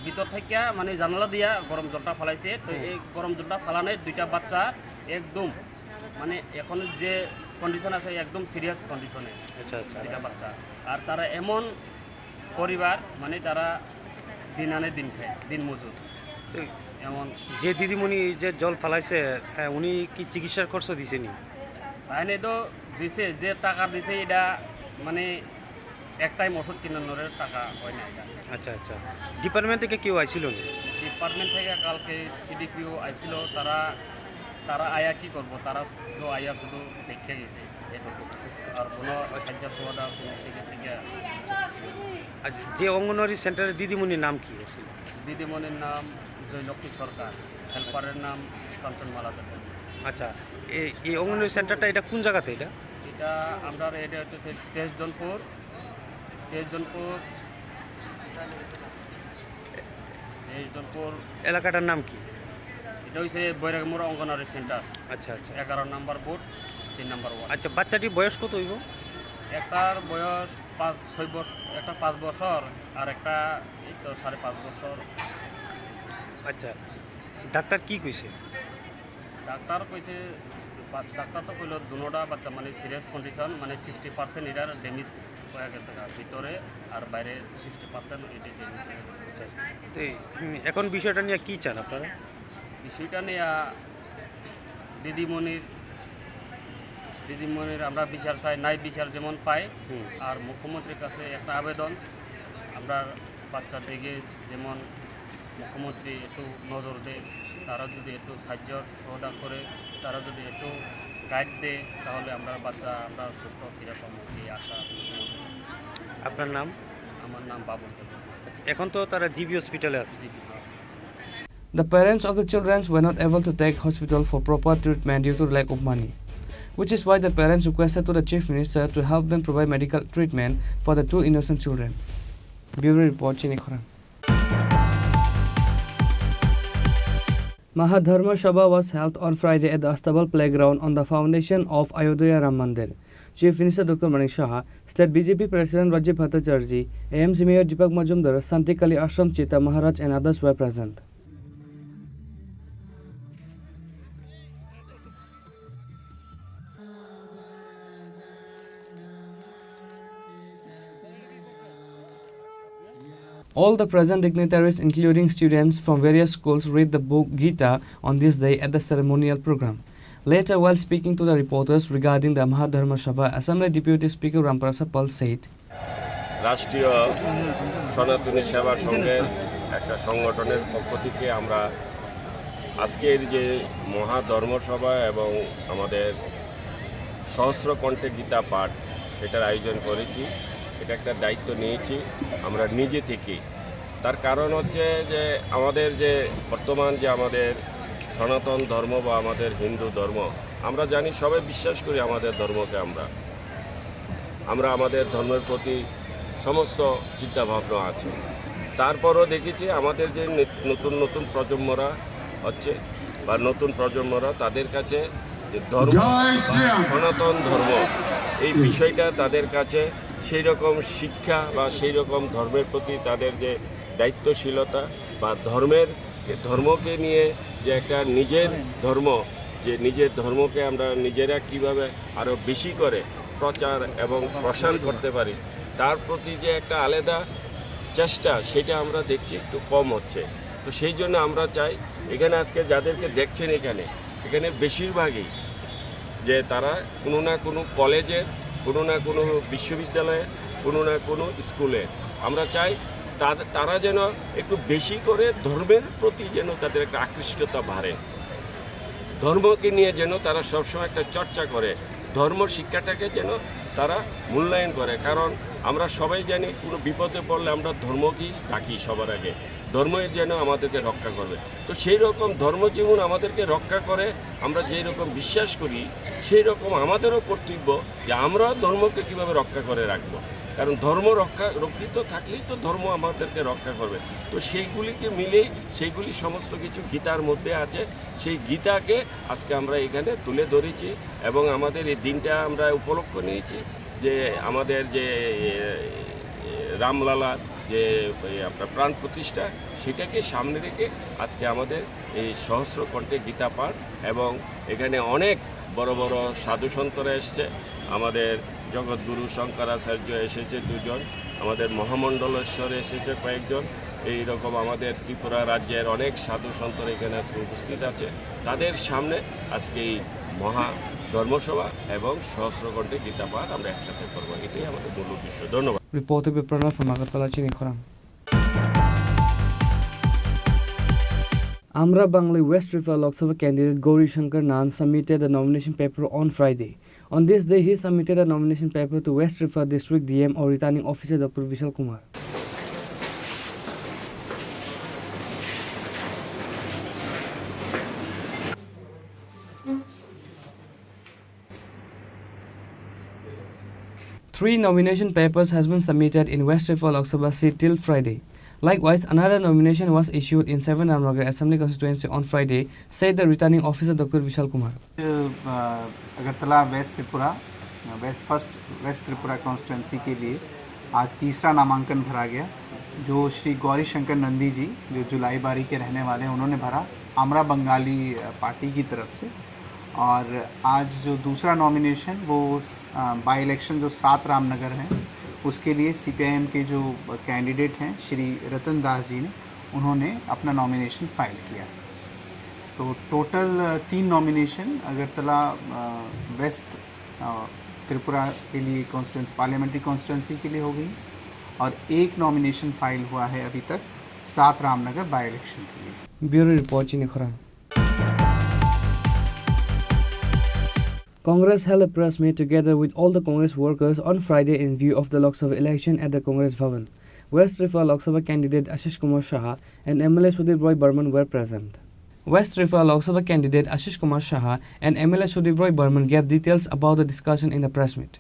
ভিতর থেকে মানে জানলা দিয়া গরম জলটা ফালাইছে তো এই গরম জলটা ফালানোর 2টা বাচ্চা একদম মানে এখন যে কন্ডিশন আছে একদম সিরিয়াস কন্ডিশনে আচ্ছা আচ্ছা 2টা বাচ্চা আর তারা এমন পরিবার মানে তারা দিন আনে দিন খায় দিন মজুর এমন যে দিদিমণি যে জল ফালাইছে হ্যাঁ উনি কি চিকিৎসার খরচ দিছেনি তাইনে তো দিছে যে টাকা দিছে এটা মানে এক টাইম ওষুধ কিনানোর টাকা হয় না এটা আচ্ছা আচ্ছা ডিপার্টমেন্ট থেকে কেউ আইছিল না ডিপার্টমেন্ট থেকে কালকে সিডিপিও আইছিল, তারা আয়া কি করব, তারা শুধু আয়া শুধু দেখে গেছে এটুকু, আর কোনো সাহায্য সুবিধা কোনো থেকে। আর যে অঙ্গনওয়াড়ি সেন্টারের দিদিমণির নাম কি? দিদিমণির নাম জয়লক্ষ্মী সরকার, হেল্পারের নাম কাঞ্চনমালা দেব। আচ্ছা, এই অঙ্গনওয়াড়ি সেন্টারটা এটা কোন জায়গাতে? এটা আমরা এটা হচ্ছে তেজজনপুর এলাকাটার নাম কি? এটা হচ্ছে বৈরাগমোড়া অঙ্গনওয়াড়ি সেন্টার। আচ্ছা, 11 নম্বর বুথ, 3 নম্বর ওয়ার্ড। আচ্ছা, বাচ্চাটির বয়স কত হইব? একটার বয়স 5-6 বছর, একটা 5 বছর, আর একটা এই তো 5.5 বছর। আচ্ছা, ডাক্তার কি কইছে? ডাক্তার তো কইল দুনোটা বাচ্চা মানে সিরিয়াস কন্ডিশন, মানে 60% এটার ড্যামেজ হয়ে গেছে ভিতরে, আর বাইরে 60% এটা ড্যামেজ হয়ে গেছে। এখন বিষয়টা নিয়ে কি চান আপনারা? বিষয়টা নিয়ে দিদিমণির আমরা বিচার চাই, নাই বিচার যেমন পাই। আর মুখ্যমন্ত্রীর কাছে একটা আবেদন, আমরা বাচ্চার দিকে যেমন মুখ্যমন্ত্রী একটু নজর দেয়, তারা যদি একটু সাহায্য সহযোগিতা করে, তারা যদি একটু গাইড দেয়, তাহলে আমরা সুস্থ ফিরে পাবো এই আশা। আপনার নাম? আমার নাম বাবুল। এখন তো তারা জিবি হসপিটালে আছে। The parents of the children were not able to take hospital for proper treatment due to lack of money, which is why the parents requested to the Chief Minister to help them provide medical treatment for the two innocent children. Bureau Report, Chini Khorang. Mahadharma Sabha was held on Friday at the Astabal Playground on the foundation of Ayodhya Ram Mandir. Chief Minister Dr. Chini Khorang, State BJP President Rajiv Bhattacharjee, AMC Mayor Deepak Majumdar, Santi Kali Ashram Chita Maharaj and others were present. All the present dignitaries, including students from various schools, read the book Gita on this day at the ceremonial program. Later, while speaking to the reporters regarding the Mahadharma Sabha, Assembly Deputy Speaker Ramprasad Pal said, রাষ্ট্রীয় সনাতনী সেবা সংঘের একটা সংগঠনের পক্ষ থেকে আমরা আজকের যে মহাধর্মসভা এবং আমাদের সহস্র কণ্ঠে গীতা পাঠ সেটার আয়োজন করেছি। এটা একটা দায়িত্ব নিয়েছি আমরা নিজে থেকে। তার কারণ হচ্ছে যে আমাদের যে বর্তমান যে আমাদের সনাতন ধর্ম বা আমাদের হিন্দু ধর্ম, আমরা জানি সবাই বিশ্বাস করি আমাদের ধর্মকে। আমরা আমাদের ধর্মের প্রতি সমস্ত চিন্তাভাবনা আছে। তারপরও দেখেছি আমাদের যে নতুন নতুন প্রজন্মরা হচ্ছে বা নতুন প্রজন্মরা, তাদের কাছে যে ধর্ম সনাতন ধর্ম এই বিষয়টা তাদের কাছে সেই রকম শিক্ষা বা সেই রকম ধর্মের প্রতি তাদের যে দায়িত্বশীলতা বা ধর্মকে নিয়ে যে একটা নিজের ধর্ম, যে নিজের ধর্মকে আমরা নিজেরা কিভাবে আরও বেশি করে প্রচার এবং প্রসার করতে পারি, তার প্রতি যে একটা আলাদা চেষ্টা, সেটা আমরা দেখছি একটু কম হচ্ছে। তো সেই জন্য আমরা চাই এখানে আজকে যাদেরকে দেখছেন এখানে বেশিরভাগই যে তারা কোনো না কোনো কলেজের, কোনো না কোনো বিশ্ববিদ্যালয়ে, কোনো না কোনো স্কুলে, আমরা চাই তারা যেন একটু বেশি করে ধর্মের প্রতি যেন তাদের একটা আকৃষ্টতা বাড়ে, ধর্মকে নিয়ে যেন তারা সবসময় একটা চর্চা করে, ধর্ম শিক্ষাটাকে যেন তারা মূল্যায়ন করে। কারণ আমরা সবাই জানি কোনো বিপদে পড়লে আমরা ধর্মকেই ডাকি সবার আগে, ধর্মই যেন আমাদেরকে রক্ষা করবে। তো সেই রকম ধর্ম যেমন আমাদেরকে রক্ষা করে, আমরা যেই রকম বিশ্বাস করি সেই রকম আমাদেরও কর্তব্য যে আমরা ধর্মকে কীভাবে রক্ষা করে রাখবো। কারণ ধর্ম রক্ষিত থাকলেই তো ধর্ম আমাদেরকে রক্ষা করবে। তো সেইগুলিকে মিলেই সেইগুলি সমস্ত কিছু গীতার মধ্যে আছে। সেই গীতাকে আজকে আমরা এখানে তুলে ধরেছি এবং আমাদের এই দিনটা আমরা উপলক্ষ নিয়েছি যে আমাদের যে রামলালা যে আপনার প্রাণ প্রতিষ্ঠা, সেটাকে সামনে রেখে আজকে আমাদের এই সহস্র কণ্ঠে গীতা পাঠ। এবং এখানে অনেক বড় বড় সাধু সন্তরা এসছে, আমাদের জগৎগুরু শঙ্করাচার্য এসেছে 2 জন, আমাদের মহামণ্ডলেশ্বর এসেছে কয়েকজন, এই রকম আমাদের ত্রিপুরা রাজ্যের অনেক সাধু সন্তরা এখানে আজকে উপস্থিত আছে। তাদের সামনে আজকে এই মহা ধর্মসভা এবং সহস্র কণ্ঠে গীতা পাঠ আমরা একসাথে করবো, এটাই আমাদের মূল উদ্দেশ্য। ধন্যবাদ। Reported by Pranav from Agartala, Chini Khorang. Amra Bangli West Tripura Lok Sabha candidate Gauri Shankar Nan submitted the nomination paper on Friday. On this day, he submitted a nomination paper to West Tripura District DM or Returning Officer Dr. Vishal Kumar. Three nomination papers has been submitted in West Tripura Lok Sabha seat till Friday. Likewise, another nomination was issued in 7 Ramnagar Assembly constituency on Friday, said the returning officer Dr. Vishal Kumar. Agartala west Tripura west Tripura constituency के लिए आज तीसरा नामांकन भरा गया, जो श्री गौरी शंकर नंदी जी जो जुलाई बारी के रहने वाले हैं उन्होंने भरा आमरा बंगाली पार्टी की तरफ से। और आज जो दूसरा नॉमिनेशन वो बाई इलेक्शन जो 7 रामनगर हैं उसके लिए सीपीआईएम के जो कैंडिडेट हैं श्री रतन दास जी ने उन्होंने अपना नॉमिनेशन फाइल किया। तो total 3 nomination Agartala west Tripura के लिए कॉन्स्टिट्यूंसी पार्लियामेंट्री कॉन्स्टिट्यूंसी के लिए हो गई और 1 नॉमिनेशन फाइल हुआ है अभी तक 7 रामनगर बाई इलेक्शन के लिए। ब्यूरो रिपोर्ट चिनी खोरांग। Congress held a press meet together with all the Congress workers on Friday in view of the Lok Sabha election at the Congress Bhavan. West Tripura Lok Sabha candidate Ashish Kumar Shah and MLA Sudeep Roy Burman were present. West Tripura Lok Sabha candidate Ashish Kumar Shah and MLA Sudeep Roy Burman gave details about the discussion in the press meet.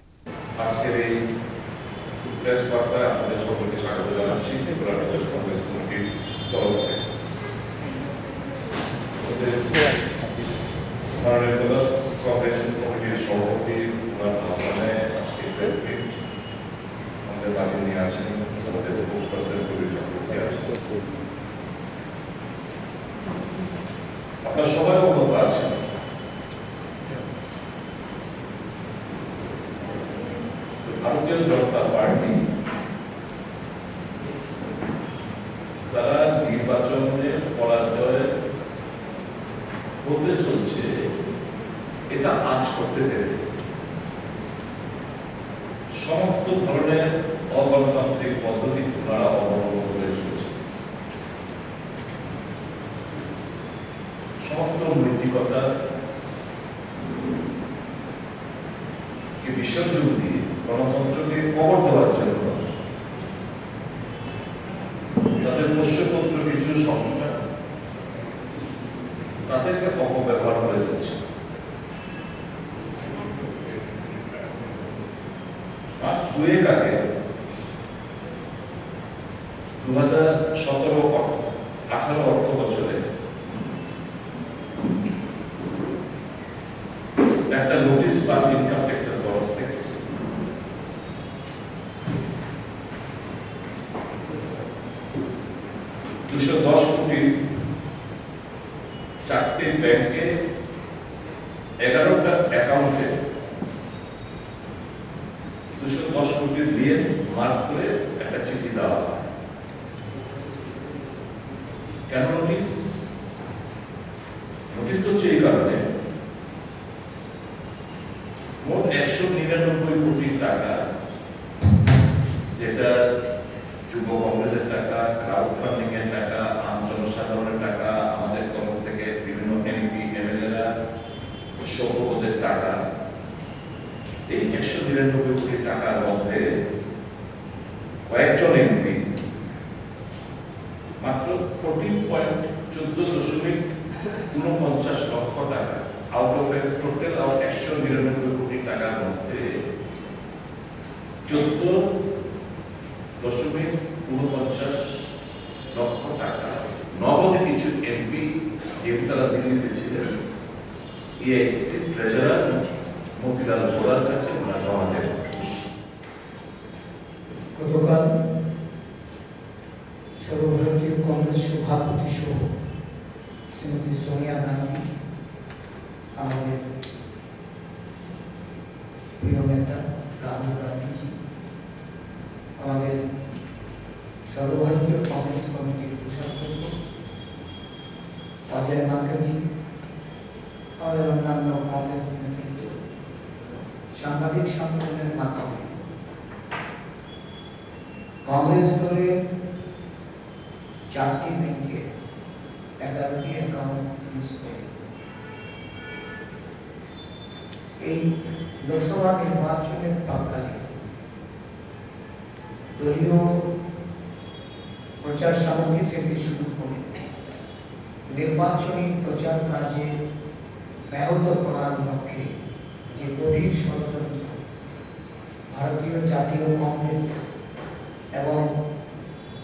আপনারা সবাই অবগত আছেন ভারতীয় জনতা party তারা নির্বাচনে পরাজয় হতে চলছে এটা আজ করতে দেবে সমস্ত ধরনের অগণতান্ত্রিক পদ্ধতি তারা অবলম্বন করে চলছে। সমস্ত নৈতিকতা কে বিসর্জন দিয়ে গণতন্ত্রকে কবর দেওয়ার জন্য তাদের পোষ্যপত্র কিছু সংস্থা তাদেরকে অপব্যবহার করে যাচ্ছে। মাস 2 আগে 2017-18 অর্থ বছরে একটা নোটিশ পাস ইনকাম ট্যাক্সের তরফ থেকে 210 কোটি 4টে ব্যাংকে 11টা অ্যাকাউন্টে 210 কোটি দিয়ে মার্ক করে একটা চিঠি দেওয়া হয়। কেন নোটিশ তো এই কারণে মোট 199 কোটি টাকা, যেটা যুব কংগ্রেসের টাকা, ক্রাউড ফান্ডিং এর টাকা, আম জনসাধারণের টাকা, আমাদের তরফ থেকে বিভিন্ন এমপি এমএলএরা সভ্যপদের টাকা, এই 199 কোটি টাকার মধ্যে কয়েকজন এমপি মাত্র 14.49 লক্ষ টাকা আউট অফ টোটাল 199 কোটি টাকার মধ্যে 14.49 লক্ষ টাকা নগদে কিছু এমপি যেহেতু তারা দিল্লিতে ছিলেন এআইসিসি ট্রেজারার মতিলাল ভোরার কাছে ওনারা জমা দেন। গতকাল সর্বভারতীয় কংগ্রেস সভাপতি সহ শ্রীমতী সোনিয়া গান্ধী, আমাদের প্রিয় নেতা রাহুল গান্ধীজি, আমাদের সর্বভারতীয় কংগ্রেস কমিটির কোষাধ্যক্ষ অজয় মাকাজি, আমাদের অন্যান্য কংগ্রেস নেতৃত্ব সাংবাদিক সম্মেলনের মাধ্যমে কংগ্রেস দলের 4টি ব্যাংকে 11টি এই লোকসভা নির্বাচনের প্রাক্কালে দলীয় প্রচার সামগ্রী থেকে শুরু করে নির্বাচনী প্রচার কাজে ব্যাহত করার লক্ষ্যে যে গভীর ষড়যন্ত্র ভারতীয় জাতীয় কংগ্রেস এবং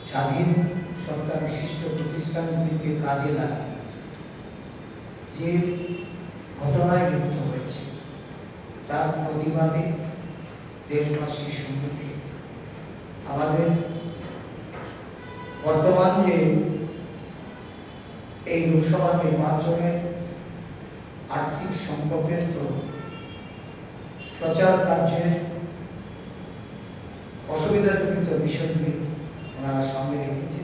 স্বাধীন সরকার বিশিষ্ট প্রতিষ্ঠানগুলিকে কাজে লাগিয়ে যে ঘটনায় লিপ্ত হয়েছে তার প্রতিবাদে দেশবাসীর সম্মুখে আমাদের বর্তমান যে এই লোকসভা নির্বাচনের আর্থিক সংকটের দরুন প্রচার কার্যের অসুবিধাজনিত বিষয়গুলি ওনারা সামনে রেখেছে।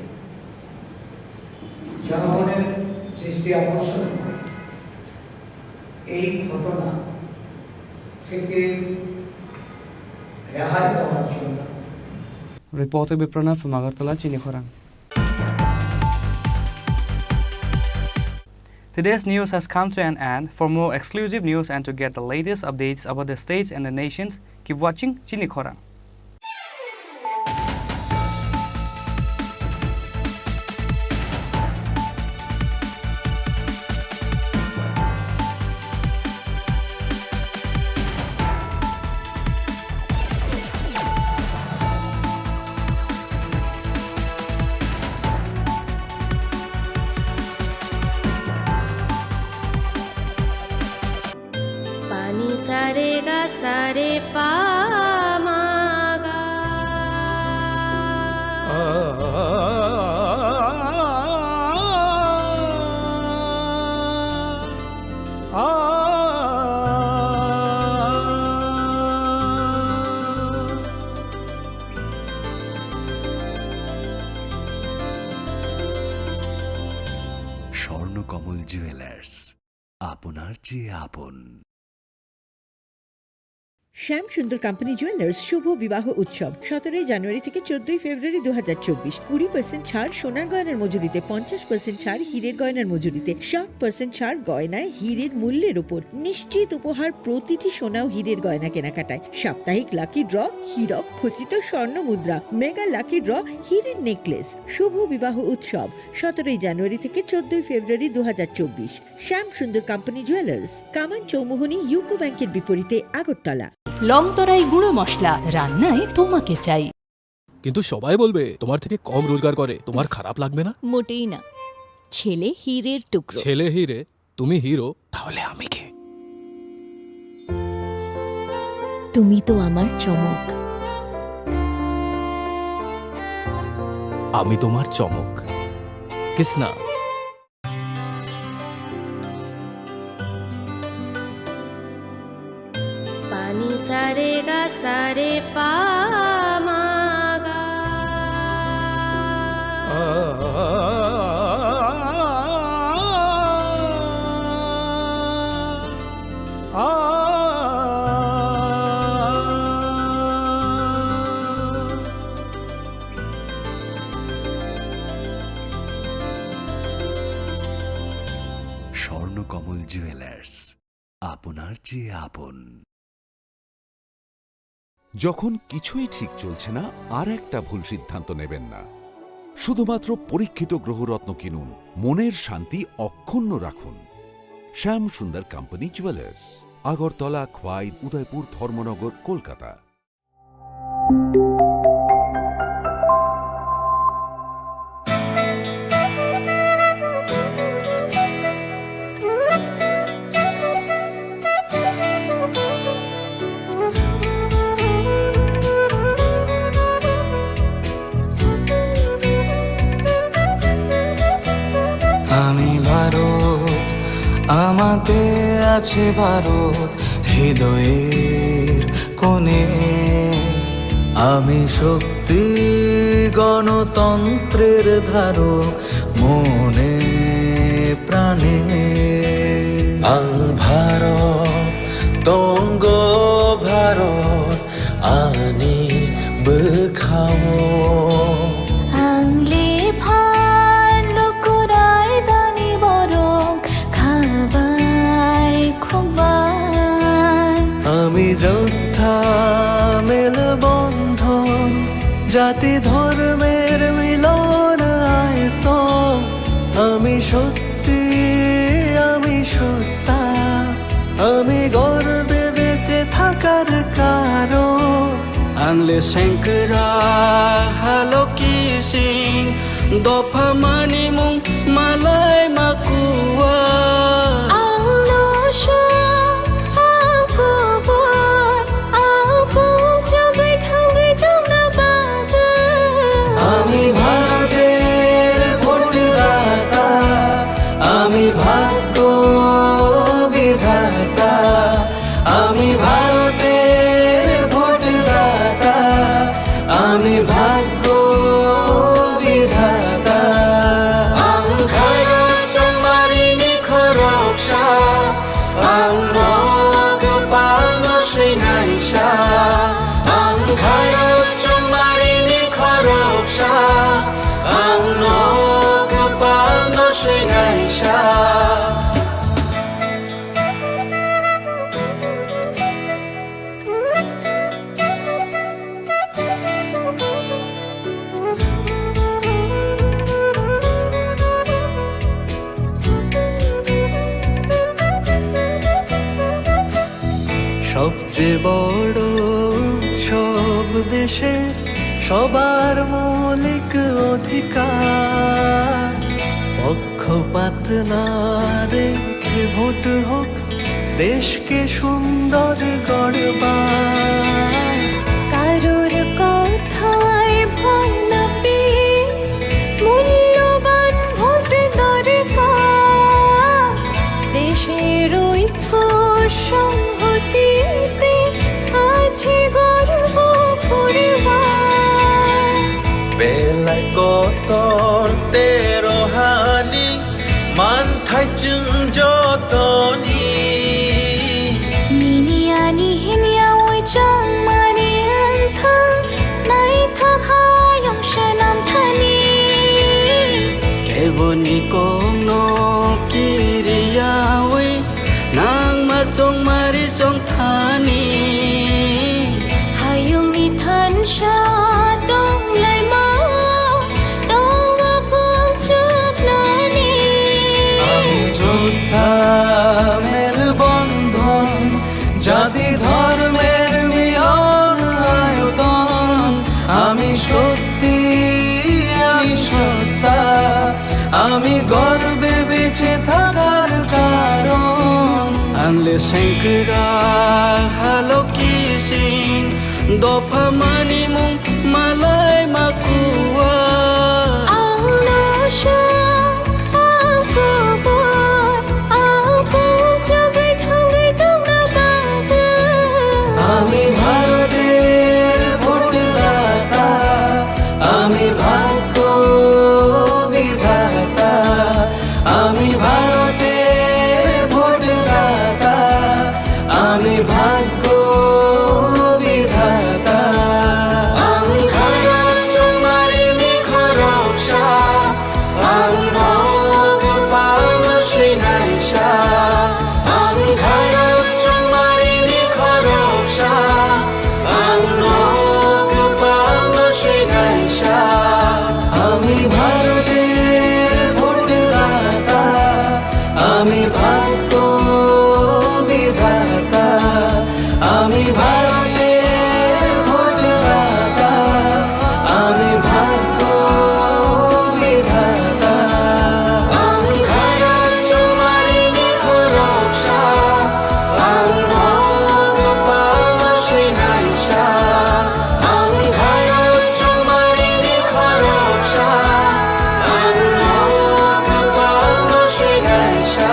জনগণের দৃষ্টি আকর্ষণ করে এই ঘটনা থেকে রেহাই দেওয়ার জন্য। Reporter Biprana from Agartala, Chini Khorang. Today's news has come to an end. For more exclusive news and to get the latest updates about the states and the nations, keep watching Chini Khorang. सारे गा सारे पा मा गा Swarnakamal jewellers, আপনার চেয়ে আপন। শ্যাম সুন্দর কোম্পানি জুয়েলার্স শুভ বিবাহ উৎসব 17 জানুয়ারি থেকে 14 ফেব্রুয়ারি 2024। 20% ছাড় সোনার গয়নার মজুরিতে, 50% ছাড় হীরের গয়নার মজুরিতে, 60% ছাড় গয়নায় হীরের মূল্যের উপর, নিশ্চিত উপহার প্রতিটি সোনা ও হীরের গয়না কেনাকাটায়, সাপ্তাহিক লাকি ড্র, হীরক খচিত স্বর্ণ মুদ্রা, মেগা লাকি ড্র, হীরের নেকলেস। শুভ বিবাহ উৎসব 17 জানুয়ারি থেকে 14 ফেব্রুয়ারি 2024। শ্যাম সুন্দর কোম্পানি জুয়েলার্স, কামান চৌমুহনী ইউকো ব্যাংকের বিপরীতে, আগরতলা। লংতরাই গুঁড়ো মশলা, রান্নায় তোমাকে চাই। কিন্তু সবাই বলবে তোমার থেকে কম রোজগার করে, তোমার খারাপ লাগবে না? মোটেই না। ছেলে হীরের টুকরো। ছেলে হিরে, তুমি হিরো, তাহলে আমি কে? তুমি তো আমার চমক। আমি তোমার চমক। কিসনা पानी सारे गा सारे पा मा गा স্বর্ণকমল জুয়েলার্স, আপনার চেয়ে আপন। যখন কিছুই ঠিক চলছে না, আর একটা ভুল সিদ্ধান্ত নেবেন না। শুধুমাত্র পরীক্ষিত গ্রহরত্ন কিনুন, মনের শান্তি অক্ষুণ্ণ রাখুন। শ্যাম সুন্দর কোম্পানি জুয়েলার্স, আগরতলা, খোয়াই, উদয়পুর, ধর্মনগর, কলকাতা। আমি ভারত, আমাতে আছে ভারত হৃদয়ের কোণে। আমি শক্তি গণতন্ত্রের ধারক মনে প্রাণে। ভারত তঙ্গ ভারত আনি বেখাও আংলে ভার লোকরাই দানি বরং খাবাই খুবাই যোদ্ধা মেলবন্ধন, জাতি ধর্মের মিলন আয়তন। আমি সত্যি, আমি সত্তা, আমি গর্বে বেঁচে থাকার কারণ। আনলে শঙ্করা হালো কিসিং, দফা মানি মুং মালাই মাকুয়া। আমি ভারতের ভোটদাতা, আমি ভাগ্য বিধাতা। আমি ভারতের ভোটদাতা, আমি ভাগ্য বিধাতা। আং ভারত চমারিনি খরকসা, আং নগ পালন শ্রীনাইসা। আং ভারত চমারিনি খরকসা, আং নগ পালন শ্রীনাইসা। সবচেয়ে বড় উৎসব দেশের, সবার মৌলিক অধিকার। পক্ষপাত না রেখে ভোট হোক, দেশকে সুন্দর গড়বার। কারোর কথায় ভয় না পেয়ে মূল্যবান ভোট দরকার। দেশের ঐক্য সংহতিতে আছে গর্ব করবার। বেলায় কতর তেরো হানি, মান থাইচুং যতনি। নিনিয়ানি হিনিয়া ওই চাং মানি আন্থা, নাই থাকায়ং শানাম থানি। কেবনি কোনো কিরিয়া ওই নাং মাচং মারি চং থানি। হায়ং নি থান সা দং লাই মা, দং গং চুক নানি। আমি যোদ্ধা মেলবন্ধন, জাতি ধর্মের মিলন আয়তন। আমি সত্যি, আমি সত্তা, আমি গর্বে বেঁচে থাকার কারণ। আনলে শঙ্করা হালো কিসিং, দফা মানি মুং মালাই মাকুয়া। আমি ভারতের ভোটদাতা, আমি ভাগ্য বিধাতা। আমি ভারতের ভোটদাতা, আমি ভাগ্য বিধাতা। আমি ভারত চমারিনি খরকসা, আং নগ পালন শ্রীনাইসা। আমি ভারত চমারিনি খরকসা, আং নগ পালন শ্রীনাইসা। আমি ভারতের ভোটদাতা, আমি ভাগ্য বিধাতা। আমি ভারতের ভোটদাতা, আমি ভাগ্য বিধাতা। আমি ভারত চমারিনি খরকসা, আং নগ পালন শ্রীনাইসা। আমি ভারত চমারিনি খরকসা, আং নগ পালন শ্রীনাইসা।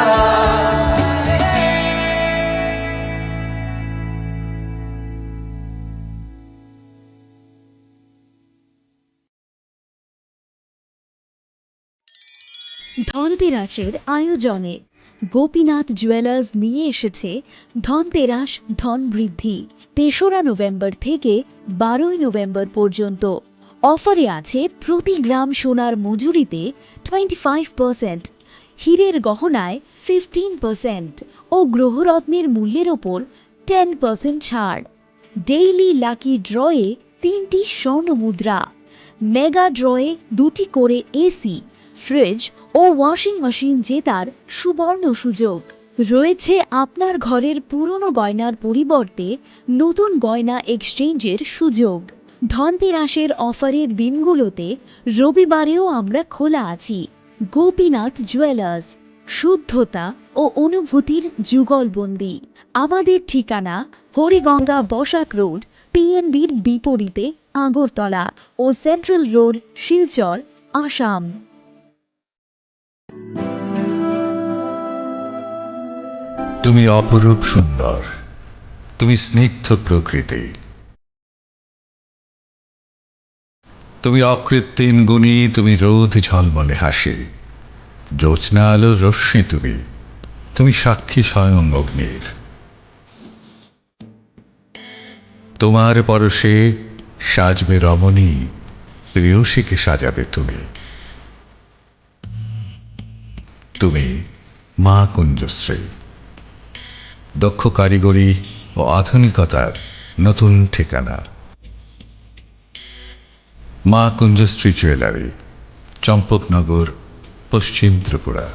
ধনতেরাসের আয়োজনে গোপীনাথ জুয়েলার্স নিয়ে এসেছে ধনতেরাস ধন বৃদ্ধি। ৩রা নভেম্বর থেকে ১২ই নভেম্বর পর্যন্ত অফারে আছে প্রতি গ্রাম সোনার মজুরিতে 25%, হীরের গহনায় 15% ও গ্রহরত্নের মূল্যের ওপর 10% ছাড়, ডেইলি লাকি ড্রয়ে 3টি স্বর্ণ মুদ্রা, মেগা ড্রয়ে 2টি করে এসি, ফ্রিজ ও ওয়াশিং মেশিন জেতার সুবর্ণ সুযোগ রয়েছে। আপনার ঘরের পুরনো গয়নার পরিবর্তে নতুন গয়না এক্সচেঞ্জের সুযোগ। ধনতেরাসের অফারের দিনগুলোতে রবিবারেও আমরা খোলা আছি। গোপীনাথ জুয়েলার্স, শুদ্ধতা ও অনুভূতির যুগলবন্দি। আমাদের ঠিকানা হরিগঙ্গা বসাক রোড, পিএনবির বিপরীতে, আগরতলা ও সেন্ট্রাল রোড, শিলচর, আসাম। তুমি অপরূপ সুন্দর, তুমি স্নিগ্ধ প্রকৃতি, তুমি অকৃত্রিম গুণী, তুমি রোদ ঝলমলে হাসি, জ্যোৎস্না আলোর রশ্মি, তুমি সাক্ষী স্বয়ং অগ্নির। তোমার পরশে সাজবে রমণী, প্রেয়সীকে সাজাবে তুমি মা কুঞ্জশ্রী, দক্ষ কারিগরি ও আধুনিকতার নতুন ঠিকানা। মা কুঞ্জশ্রী জুয়েলারি, চম্পকনগর, পশ্চিম ত্রিপুরা।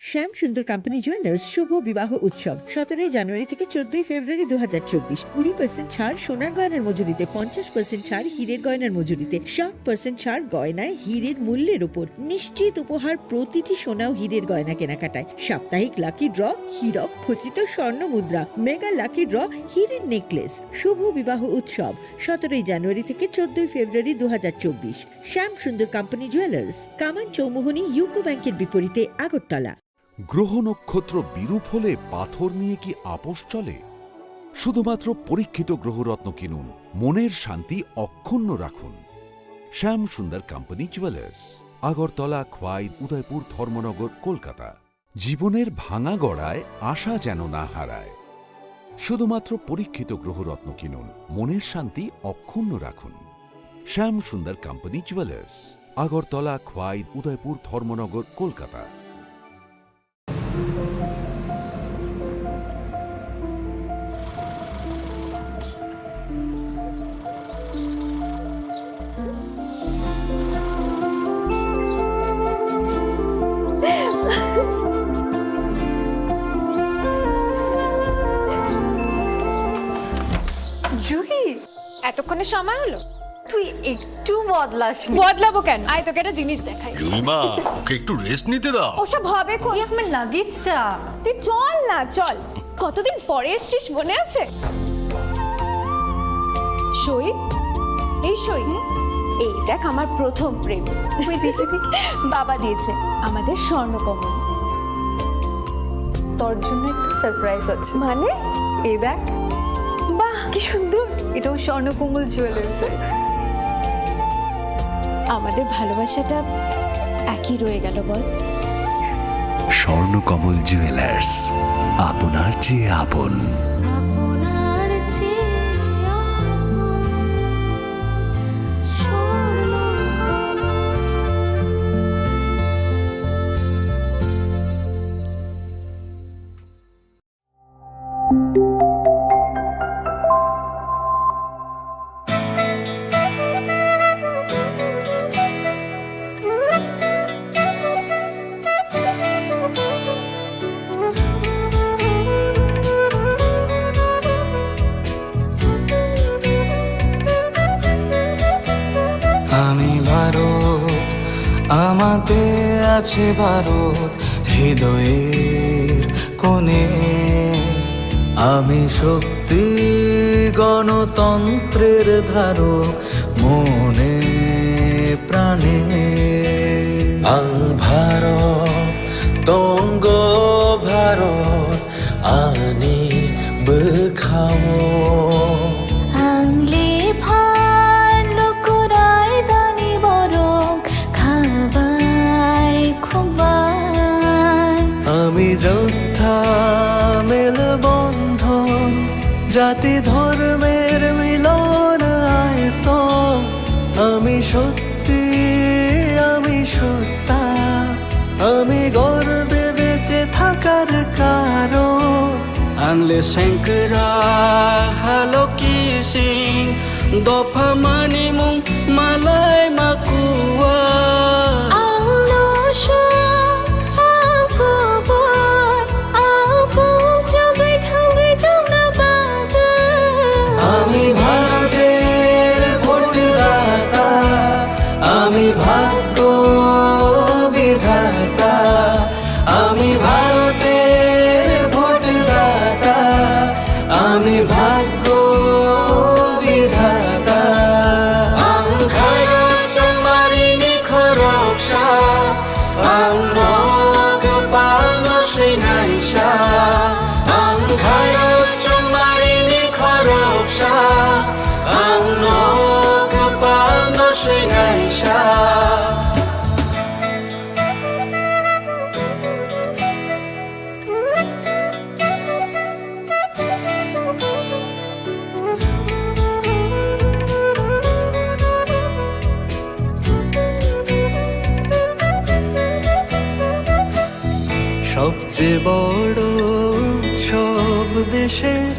শ্যাম সুন্দর কোম্পানি জুয়েলার্স শুভ বিবাহ উৎসব 17 জানুয়ারি থেকে 14 ফেব্রুয়ারি 2024। 20% ছাড় সোনার গয়নার মজুরিতে, 50% ছাড় হীরের গয়নার মজুরিতে, 60% ছাড় গয়নায় হীরের মূল্যের উপর, নিশ্চিত উপহার প্রতিটি সোনা ও হীরের গয়না কেনাকাটায়, সাপ্তাহিক লাকি ড্র, হীরক খচিত স্বর্ণ মুদ্রা, মেগা লাকি ড্র, হীরের নেকলেস। শুভ বিবাহ উৎসব 17 জানুয়ারি থেকে 14 ফেব্রুয়ারি 2024। শ্যাম সুন্দর কোম্পানি জুয়েলার্স, কামান চৌমুহনী ইউকো ব্যাংকের বিপরীতে, আগরতলা। গ্রহ নক্ষত্র বিরূপ হলে পাথর নিয়ে কি আপোষ চলে? শুধুমাত্র পরীক্ষিত গ্রহরত্ন কিনুন, মনের শান্তি অক্ষুণ্ণ রাখুন। শ্যাম সুন্দর কোম্পানি জুয়েলার্স, আগরতলা, খোয়াই, উদয়পুর, ধর্মনগর, কলকাতা। জীবনের ভাঙা গড়ায় আশা যেন না হারায়। শুধুমাত্র পরীক্ষিত গ্রহরত্ন কিনুন, মনের শান্তি অক্ষুণ্ণ রাখুন। শ্যাম সুন্দর কোম্পানি জুয়েলার্স, আগরতলা, খোয়াই, উদয়পুর, ধর্মনগর, কলকাতা। জুহি, এতক্ষণে সময় হলো? তুই একটু বদলাসনি। বদলাবো কেন? আয় তোকে একটা জিনিস দেখাই। জুইমা, ওকে একটু রেস্ট নিতে দাও। ওসব হবে কোন? আমার লাগেজটা। তুই চল না, চল। কতদিন পরে এসেছিস, মনে আছে? সই, এই সই, এই দেখ আমার প্রথম প্রেম। তুই দেখে দেখে বাবা দিয়েছে আমাদের স্বর্ণকমল। তোর জন্য একটা সারপ্রাইজ আছে। মানে? এই দেখ। বাহ, কি সুন্দর। এটাও স্বর্ণকমল জুয়েলার্স। আমাদের ভালোবাসাটা একই রয়ে গেল বল। স্বর্ণকমল জুয়েলার্স, আপনার চেয়ে আপন। আমি ভারত, আমাতে আছে ভারত হৃদয়ের কোণে। আমি শক্তি গণতন্ত্রের ধারক মনে প্রাণে। ভারত তঙ্গ ভারত আনি বখাও। আনলে ভার লোকরাই দানি বরং খাবাই খুবাই। আমি যোদ্ধা মেল বন্ধন, জাতি ধর্মের মিলন আয়ত। আমি সত্যি, আমি সত্তা, আমি গর্বে বেঁচে থাকার কারণ। Hale Shankara Halo Kissing Dopa Mani Mung Malay Makua Ang nosya ang kubur ang kung jagay thangay tong nabagan Ami Bharater Bhotdata Ami Bhagyo Vidhata Ami Bharater Bhotdata Ami Bhagyo Vidhata Ang Bharat Chamarini Khoroksha Ang Nogapalno Srinaisha Ang Bharat Chamarini Khoroksha Ang Nogapalno Srinaisha সবচেয়ে বড় উৎসব দেশের